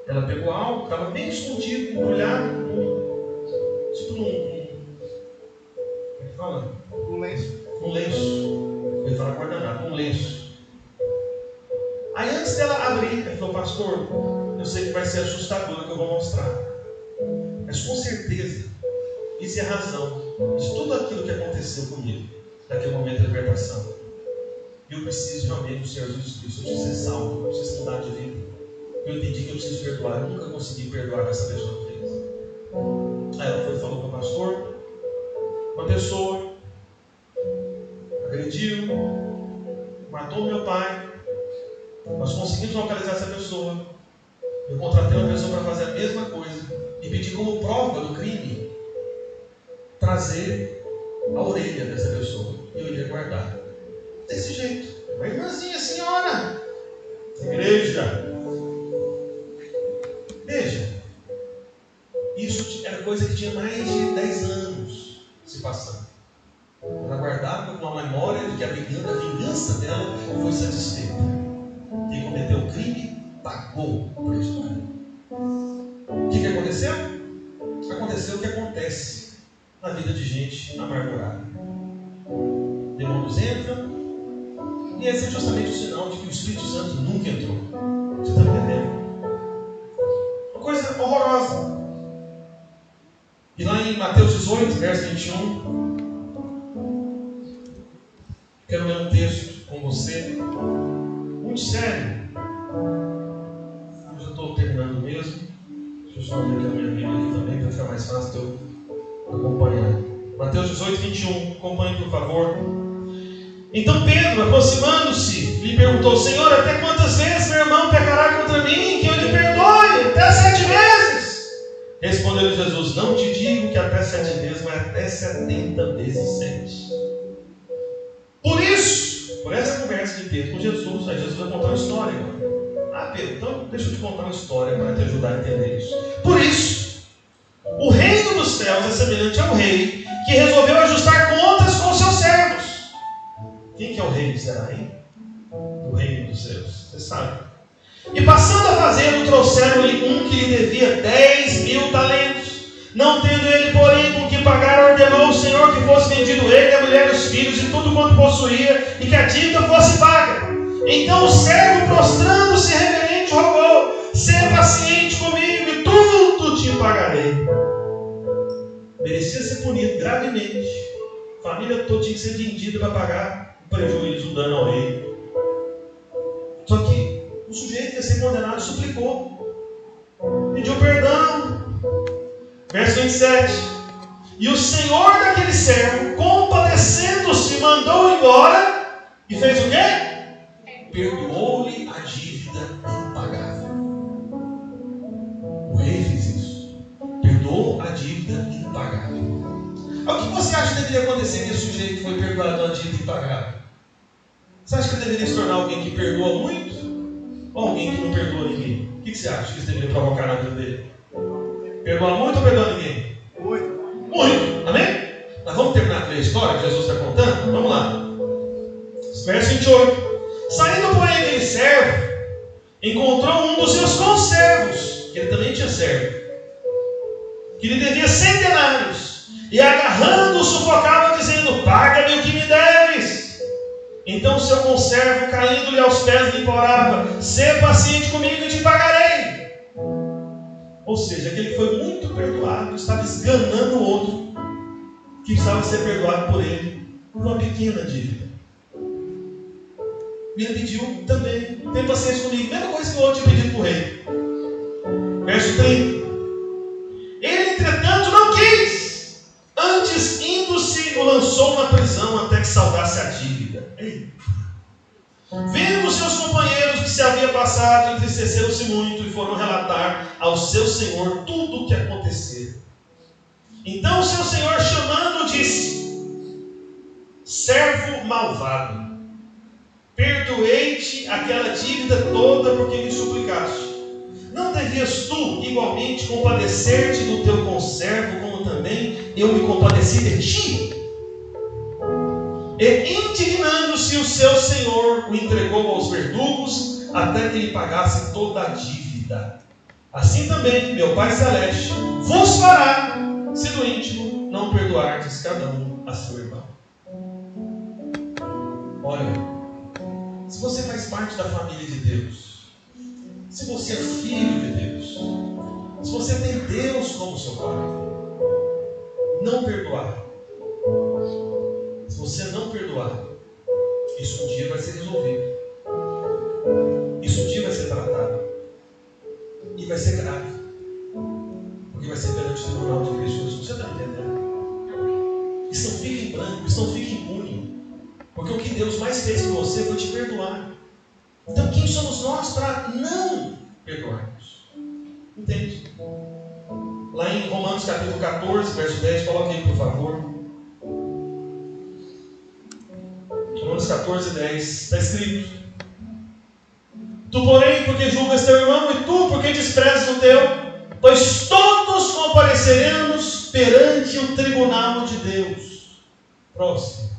Ela pegou algo, estava bem escondido, embrulhado, tipo num. Como é que fala? Um lenço. Um lenço. Ele fala guardanapo, um lenço. Aí antes dela abrir, ela falou: pastor, eu sei que vai ser assustador o que eu vou mostrar. Mas com certeza, isso é a razão de tudo aquilo que aconteceu comigo, naquele momento de libertação. E eu preciso realmente do Senhor Jesus Cristo. Eu preciso ser salvo, eu preciso mudar de vida. Eu entendi que eu preciso perdoar. Eu nunca consegui perdoar o que essa pessoa fez. Aí ela foi e falou para o pastor: uma pessoa agrediu, matou meu pai. Nós conseguimos localizar essa pessoa. Eu contratei uma pessoa para fazer a mesma coisa e pedi como prova do crime trazer a orelha dessa pessoa. E eu iria guardar. Desse jeito. Uma irmãzinha, senhora. Igreja. Veja. Isso era coisa que tinha mais de 10 anos se passando. Ela guardava uma memória de que a vingança dela foi satisfeita. Quem cometeu o crime pagou o preço do crime. O que aconteceu? Aconteceu o que acontece na vida de gente amargurada. Demônios entram, e esse é justamente o sinal de que o Espírito Santo nunca entrou. Você está entendendo? Uma coisa horrorosa. E lá em Mateus 18, verso 21, quero ler um texto com você, muito sério. Eu já estou terminando mesmo. Deixa eu só ler aqui a minha Bíblia aqui também, para ficar mais fácil de eu acompanhar. Mateus 18, 21, acompanhe por favor. Então Pedro, aproximando-se, lhe perguntou: Senhor, até quantas vezes meu irmão pecará contra mim, que eu lhe perdoe? Até 7 vezes. Respondeu Jesus: não te digo que até 7 vezes, mas até 70 vezes 7. Por isso, por essa conversa de Pedro com Jesus, aí Jesus vai contar uma história agora. Ah, Pedro, então deixa eu te contar uma história para te ajudar a entender isso. Por isso, o reino dos céus é semelhante ao rei que resolveu ajustar contas com seus servos. Quem que é o rei, será, hein? Do reino dos céus, você sabe. E passando a fazê-lo, trouxeram-lhe um que lhe devia 10.000 talentos. Não tendo ele, porém, com que pagar, ordenou o Senhor que fosse vendido ele, a mulher, os filhos e tudo quanto possuía, e que a dívida fosse paga. Então o servo, prostrando-se reverente, rogou: sê paciente comigo e tudo te pagarei. Merecia ser punido gravemente. A família toda tinha que ser vendida para pagar o prejuízo, o dano ao rei. Só que o sujeito ia ser condenado suplicou, pediu perdão. Verso 27. E o senhor daquele servo, compadecendo-se, mandou embora e fez o quê? Perdoou-lhe a dívida impagável. O rei fez isso. Perdoou a dívida impagável. O que você acha que deveria acontecer que esse sujeito foi perdoado a dívida impagável? Você acha que ele deveria se tornar alguém que perdoa muito? Ou alguém que não perdoa ninguém? O que você acha que isso deveria provocar na vida dele? Perdoa muito ou perdoa ninguém? Muito. Muito. Amém? Nós vamos terminar a história que Jesus está contando? Vamos lá. Verso 28. Saindo, porém, aquele servo, encontrou um dos seus conservos, que ele também tinha servo, que lhe devia 100 denários, e agarrando-o, sufocava, dizendo: paga-me o que me deves. Então o seu conservo, caindo-lhe aos pés, lhe implorava: sê paciente comigo e te pagarei. Ou seja, aquele que foi muito perdoado estava esganando o outro que precisava ser perdoado por ele por uma pequena dívida. E ele pediu também: tem paciência comigo, mesma coisa que o outro tinha pedido para o rei. Verso 30. Ele, entretanto, não quis, antes indo-se, o lançou na prisão até que saldasse a dívida. Ei. Vendo os seus companheiros que se havia passado, entristeceram-se muito e foram relatar ao seu senhor tudo o que aconteceu. Então o seu senhor, chamando, disse: servo malvado, perdoei-te aquela dívida toda porque me suplicaste. Não devias tu igualmente compadecer-te do teu conservo, como também eu me compadeci de ti? E indignando-se o seu senhor, o entregou aos verdugos até que lhe pagasse toda a dívida. Assim também meu Pai Celeste vos fará, se do íntimo não perdoardes cada um a seu irmão. Olha, se você faz parte da família de Deus, se você é filho de Deus, se você tem Deus como seu Pai, não perdoar. Se você não perdoar, isso um dia vai ser resolvido. Isso um dia vai ser tratado. E vai ser grave. Porque vai ser perante o tribunal de Cristo Jesus. Você está entendendo? Isso não fica em branco, isso não fica impune. Porque o que Deus mais fez por você foi te perdoar. Então quem somos nós para não perdoarmos? Entende? Lá em Romanos capítulo 14, verso 10, coloque aí, por favor. Romanos 14, 10, está escrito: Tu, porém, porque julgas teu irmão, e tu, porque desprezas o teu, pois todos compareceremos perante o tribunal de Deus. Próximo.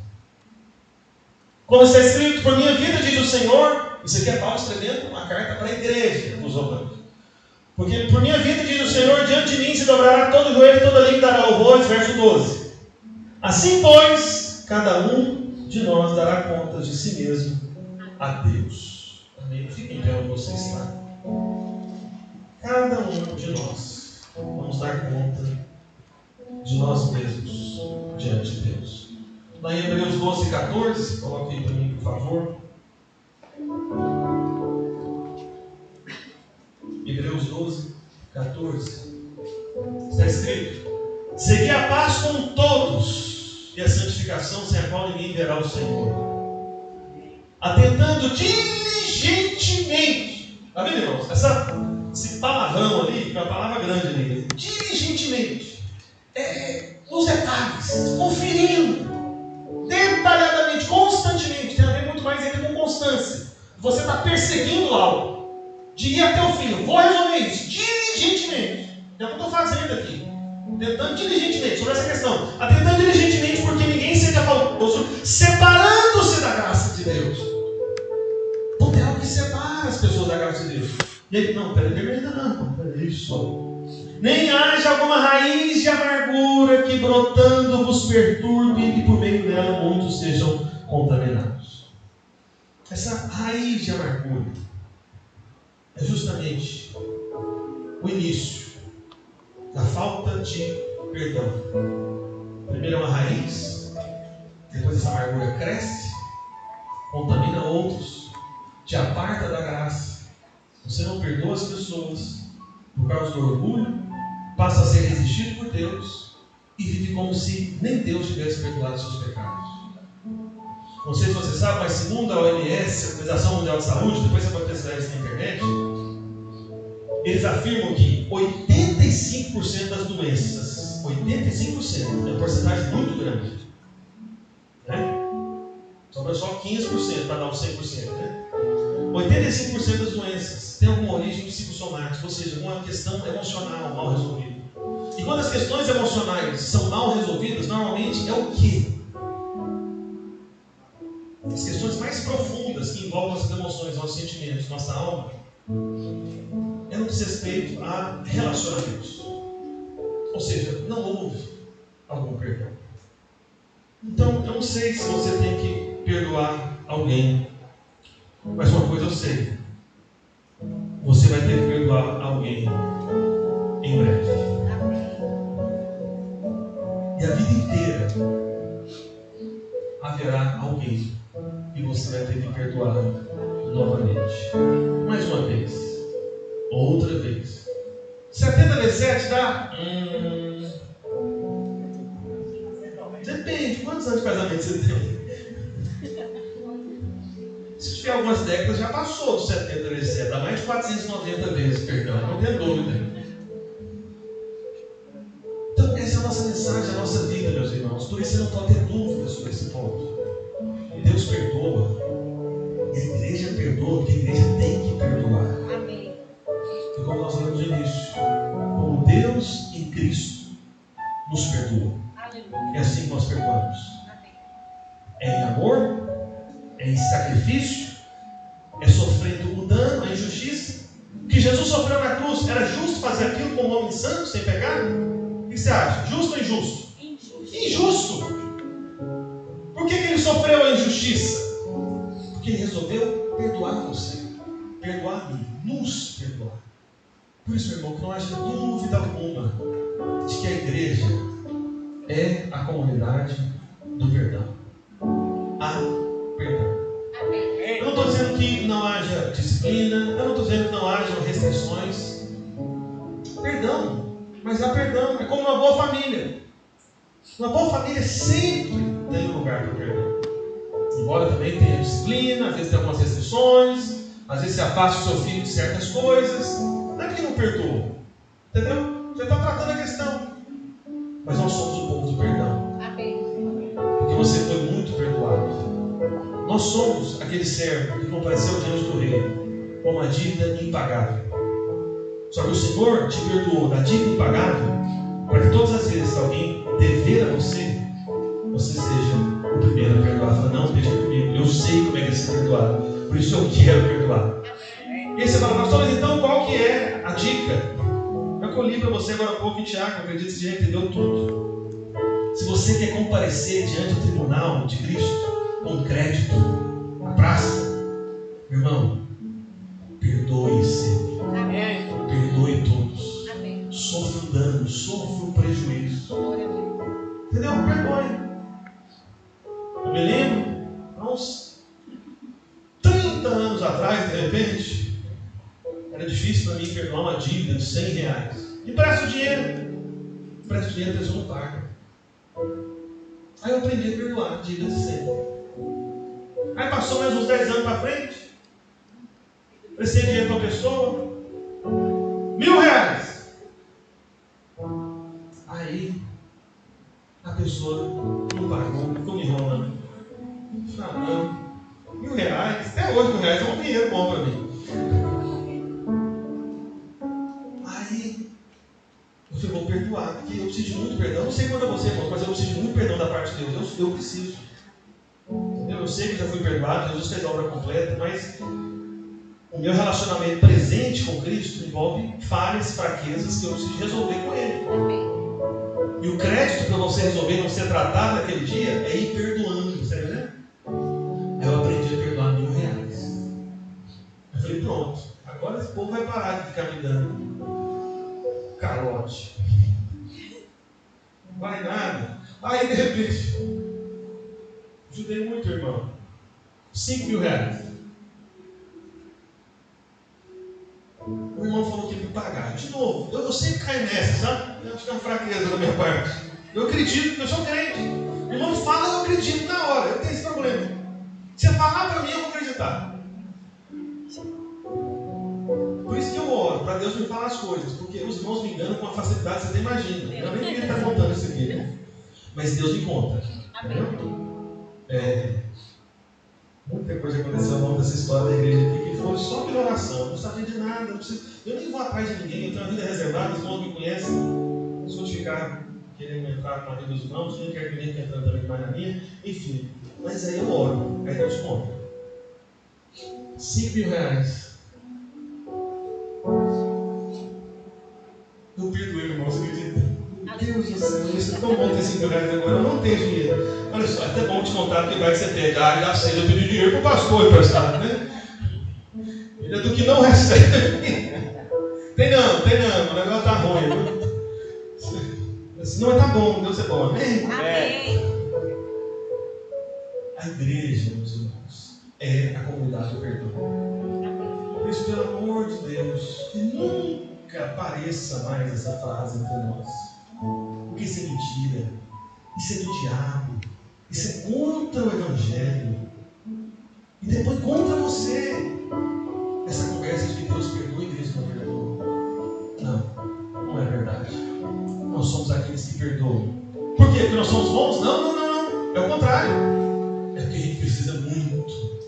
Como está escrito: Por minha vida, diz o Senhor. Isso aqui é Paulo escrevendo uma carta para a igreja dos romanos. Porque por minha vida, diz o Senhor, diante de mim se dobrará todo joelho e toda língua dará louvores. Verso 12. Assim, pois, cada um de nós dará conta de si mesmo a Deus. Amém? Fiquem bem onde você está. Cada um de nós vamos dar conta de nós mesmos diante de Deus. Lá em Hebreus 12, 14, coloque aí para mim, por favor. Hebreus 12, 14. Está escrito: Segui a paz com todos e a santificação, sem a qual ninguém verá o Senhor, atentando diligentemente. Está vendo, irmãos? Esse palavrão ali, que é uma palavra grande ali, diligentemente, nos detalhes, conferindo detalhadamente, constantemente. Tem a ver muito mais ainda com constância. Você está perseguindo algo de ir até o fim. Vou resolver isso diligentemente. É o que eu estou fazendo aqui. Tentando diligentemente sobre essa questão. Atentando diligentemente, porque ninguém seja faltoso, separando-se da graça de Deus. Então tem algo que separa as pessoas da graça de Deus. E ele, não, peraí, ainda não, peraí só. Nem haja alguma raiz de amargura que brotando vos perturbe e que por meio dela muitos sejam contaminados. Essa raiz de amargura é justamente o início da falta de perdão. Primeiro é uma raiz, depois essa amargura cresce, contamina outros, te aparta da graça. Você não perdoa as pessoas por causa do orgulho, passa a ser resistido por Deus e vive como se nem Deus tivesse perdoado seus pecados. Não sei se você sabe, mas segundo a OMS, a Organização Mundial de Saúde, depois você pode pesquisar isso na internet, eles afirmam que 85% das doenças, 85%, é uma porcentagem muito grande, né? Sobra só 15% para dar os 100%, né? 85% das doenças têm alguma origem psicossomática, ou seja, uma questão emocional mal resolvida. E quando as questões emocionais são mal resolvidas, normalmente é o quê? As questões mais profundas que envolvem nossas emoções, nossos sentimentos, nossa alma, é no que diz respeito a relacionamentos. Ou seja, não houve algum perdão. Então, eu não sei se você tem que perdoar alguém, mas uma coisa eu sei: você vai ter que perdoar alguém em breve. E a vida inteira haverá alguém que você vai ter que perdoar novamente. Mais uma vez. Outra vez. 70 vezes 7 dá? Depende. Quantos anos de casamento você tem? Se tiver algumas décadas, já passou dos 70 vezes 7. Dá mais de 490 vezes, perdão. Não tem dúvida. Então, essa é a nossa mensagem, a nossa vida, meus irmãos. Por isso você não pode ter dúvidas sobre esse ponto. Deus perdoa. E a igreja perdoa, porque a igreja tem que perdoar. Amém. E como nós falamos no início, como Deus em Cristo nos perdoa. É assim que nós perdoamos. É em amor, é em sacrifício, é sofrendo o dano, a injustiça. O que Jesus sofreu na cruz, era justo fazer aquilo como um homem santo, sem pecado? O que você acha? Justo ou injusto? Injusto. Por que ele sofreu a injustiça? Porque ele resolveu perdoar você, perdoar a mim, nos perdoar. Por isso, meu irmão, que não haja dúvida alguma de que a igreja é a comunidade do perdão. Há perdão. Eu não estou dizendo que não haja disciplina, eu não estou dizendo que não haja restrições. Perdão, mas há perdão. É como uma boa família. Uma boa família sempre tem um lugar para o perdão. Embora também tenha disciplina, às vezes tem algumas restrições, às vezes você afasta o seu filho de certas coisas. Não é porque não perdoou, entendeu? Você está tratando a questão. Mas nós somos o povo do perdão. Porque você foi muito perdoado. Nós somos aquele servo que compareceu diante do rei com uma dívida impagável. Só que o Senhor te perdoou da dívida impagável para que todas as vezes que alguém dever a você, você seja o primeiro a perdoar. Fala, não, deixa comigo, eu sei como é que é ser perdoado, por isso eu quero perdoar. E aí você fala, pastor, então qual que é a dica? Eu colhi para você agora há pouco em Tiago, eu acredito que você já entendeu tudo. Se você quer comparecer diante do tribunal de Cristo com crédito, na praça, meu irmão, perdoe sempre. Perdoe todos. Sofre um dano, sofre um prejuízo. Entendeu? Perdoe. Eu me lembro, há uns 30 anos atrás, de repente, era difícil para mim perdoar uma dívida de R$100. Empresta o dinheiro. Empresta o dinheiro, a pessoa não paga. Aí eu aprendi a perdoar dívidas de 100. Aí passou mais uns 10 anos para frente. Prestei dinheiro para uma pessoa. R$1.000. Aí a pessoa não pagou, ficou me enrolando. Não, R$1.000, até hoje R$1.000 é um dinheiro bom para mim. Aí eu falei, vou perdoar, porque eu preciso de muito perdão. Não sei quanto é você, mas eu preciso de muito perdão da parte de Deus. Eu preciso. Eu sei que já fui perdoado, Jesus fez a obra completa, mas o meu relacionamento presente com Cristo envolve falhas, fraquezas que eu preciso resolver com Ele. E o crédito para você resolver não ser tratado naquele dia é ir perdoando, você entendeu? Eu aprendi a perdoar R$1.000. Eu falei, pronto, agora esse povo vai parar de ficar me dando calote. Não vai nada. Aí de repente, ajudei muito, irmão. R$5.000. O irmão falou que ia me pagar. De novo, eu sempre caio nessa, sabe? Eu acho que é uma fraqueza da minha parte. Eu acredito, porque eu sou crente. O irmão fala, eu acredito na hora. Eu tenho esse problema. Se você falar para mim, eu vou acreditar. Por isso que eu oro, para Deus me falar as coisas. Porque os irmãos me enganam com uma facilidade, você até imagina. Eu nem queria estar contando isso aqui, né? Mas Deus me conta. Muita coisa aconteceu ao longo dessa história da igreja aqui, que foi só pela oração. Eu não sabia de nada, eu nem vou atrás de ninguém, eu tenho uma vida reservada, os irmãos me conhecem. Não sou de ficar querendo entrar com a vida dos irmãos, nem quero que ninguém entrando também mais na minha, enfim. Mas aí eu oro, aí Deus conta. R$5.000. Eu perdoei, irmão, você acredita? Deus do céu, isso é tão bom ter R$5.000 agora, eu não tenho dinheiro. Olha só, é até bom te contar porque vai que você pede. Já sei, eu pedi dinheiro para o pastor emprestado, né? Ele é do que não recebe. Tem não, o negócio está ruim. Não, mas tá bom, Deus é bom, amém? Amém. A igreja, meus irmãos, é a comunidade do perdão. Por isso, pelo amor de Deus, que nunca apareça mais essa frase entre nós. Porque isso é mentira, isso é do diabo, isso é contra o Evangelho e depois contra você. Essa conversa de que Deus perdoa e Deus não perdoa. Não é verdade. Nós somos aqueles que perdoam. Por quê? Porque nós somos bons? Não. É o contrário. É porque a gente precisa muito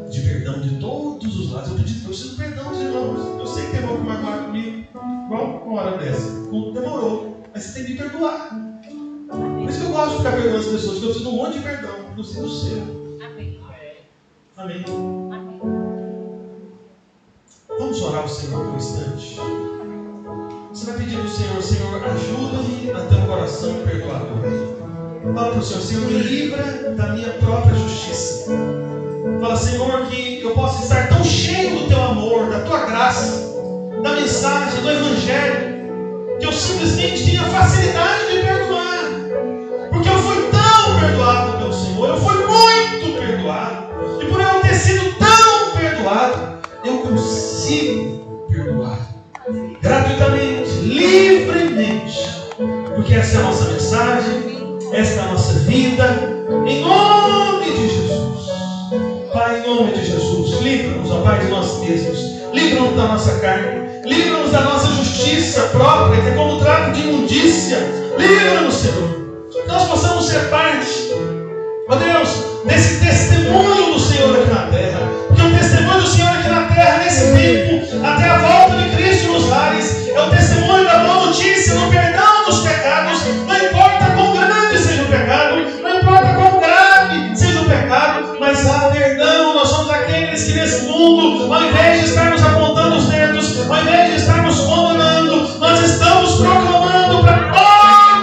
de perdão de todos os lados. Eu preciso de perdão dos irmãos. Eu sei que tem irmão que magoar comigo. Igual uma hora dessa. Demorou. Mas você tem que perdoar. Por isso que eu gosto de ficar perdoando as pessoas, porque eu preciso de um monte de perdão, inclusive o seu. Amém. Amém. Vamos orar ao Senhor por um instante. Você vai pedir ao Senhor, Senhor, ajuda-me a ter um coração perdoador. Fala para o Senhor, Senhor, me livra da minha própria justiça. Fala, Senhor, que eu possa estar tão cheio do teu amor, da tua graça, da mensagem, do Evangelho, que eu simplesmente tenha facilidade de perdoar. Porque eu fui tão perdoado pelo Senhor, eu fui muito perdoado. E por eu ter sido tão perdoado, eu consigo perdoar. Gratuitamente, livremente. Porque essa é a nossa mensagem, essa é a nossa vida. Em nome de Jesus. Pai, em nome de Jesus, livra-nos, ó Pai, de nós mesmos. livra-nos da nossa carne, livra-nos da nossa justiça própria, que é como trapo de imundícia. Livra-nos, Senhor, que nós possamos ser parte, ó Deus, desse testemunho do Senhor aqui na terra. Porque o testemunho do Senhor aqui na terra, nesse tempo, até a volta de Cristo nos ares, é o testemunho da boa notícia, do perdão dos pecados. Não importa quão grande seja o pecado, não importa quão grave seja o pecado, mas há perdão. Nós somos aqueles que nesse mundo, ao invés de estarmos apontando os dedos, ao invés de estarmos condenando, nós estamos proclamando para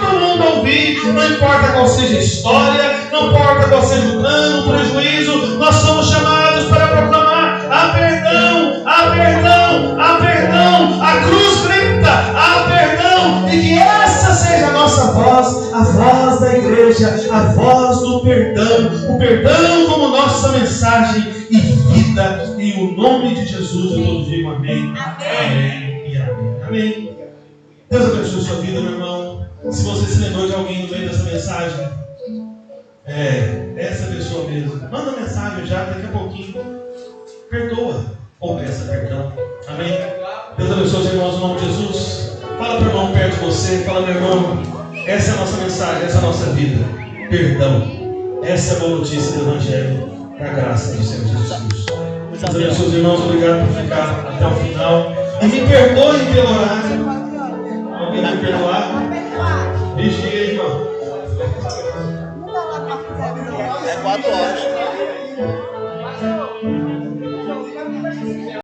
todo mundo ouvir. Não importa qual seja a história, não importa qual seja o dano, o prejuízo, nós somos chamados para proclamar: há perdão, há perdão, há perdão. A cruz grita: há perdão. E que essa seja a nossa voz, a voz da igreja, a voz do perdão. O perdão como nossa mensagem e vida. Em o nome de Jesus eu todos digo amém. Amém e amém. Amém. Deus abençoe a sua vida, meu irmão. Se você se lembrou de alguém no meio dessa mensagem, essa pessoa mesmo, manda mensagem já, daqui a pouquinho. Perdoa ou peça perdão. Amém? Deus abençoe os irmãos no nome de Jesus. Fala para o irmão perto de você, fala: meu irmão, essa é a nossa mensagem, essa é a nossa vida. Perdão. Essa é a boa notícia do Evangelho, da graça do Senhor Jesus Cristo. Deus abençoe os irmãos, obrigado por ficar até o final. E me perdoem pelo horário. Alguém vai perdoar? Vigia, irmão. É 4 horas.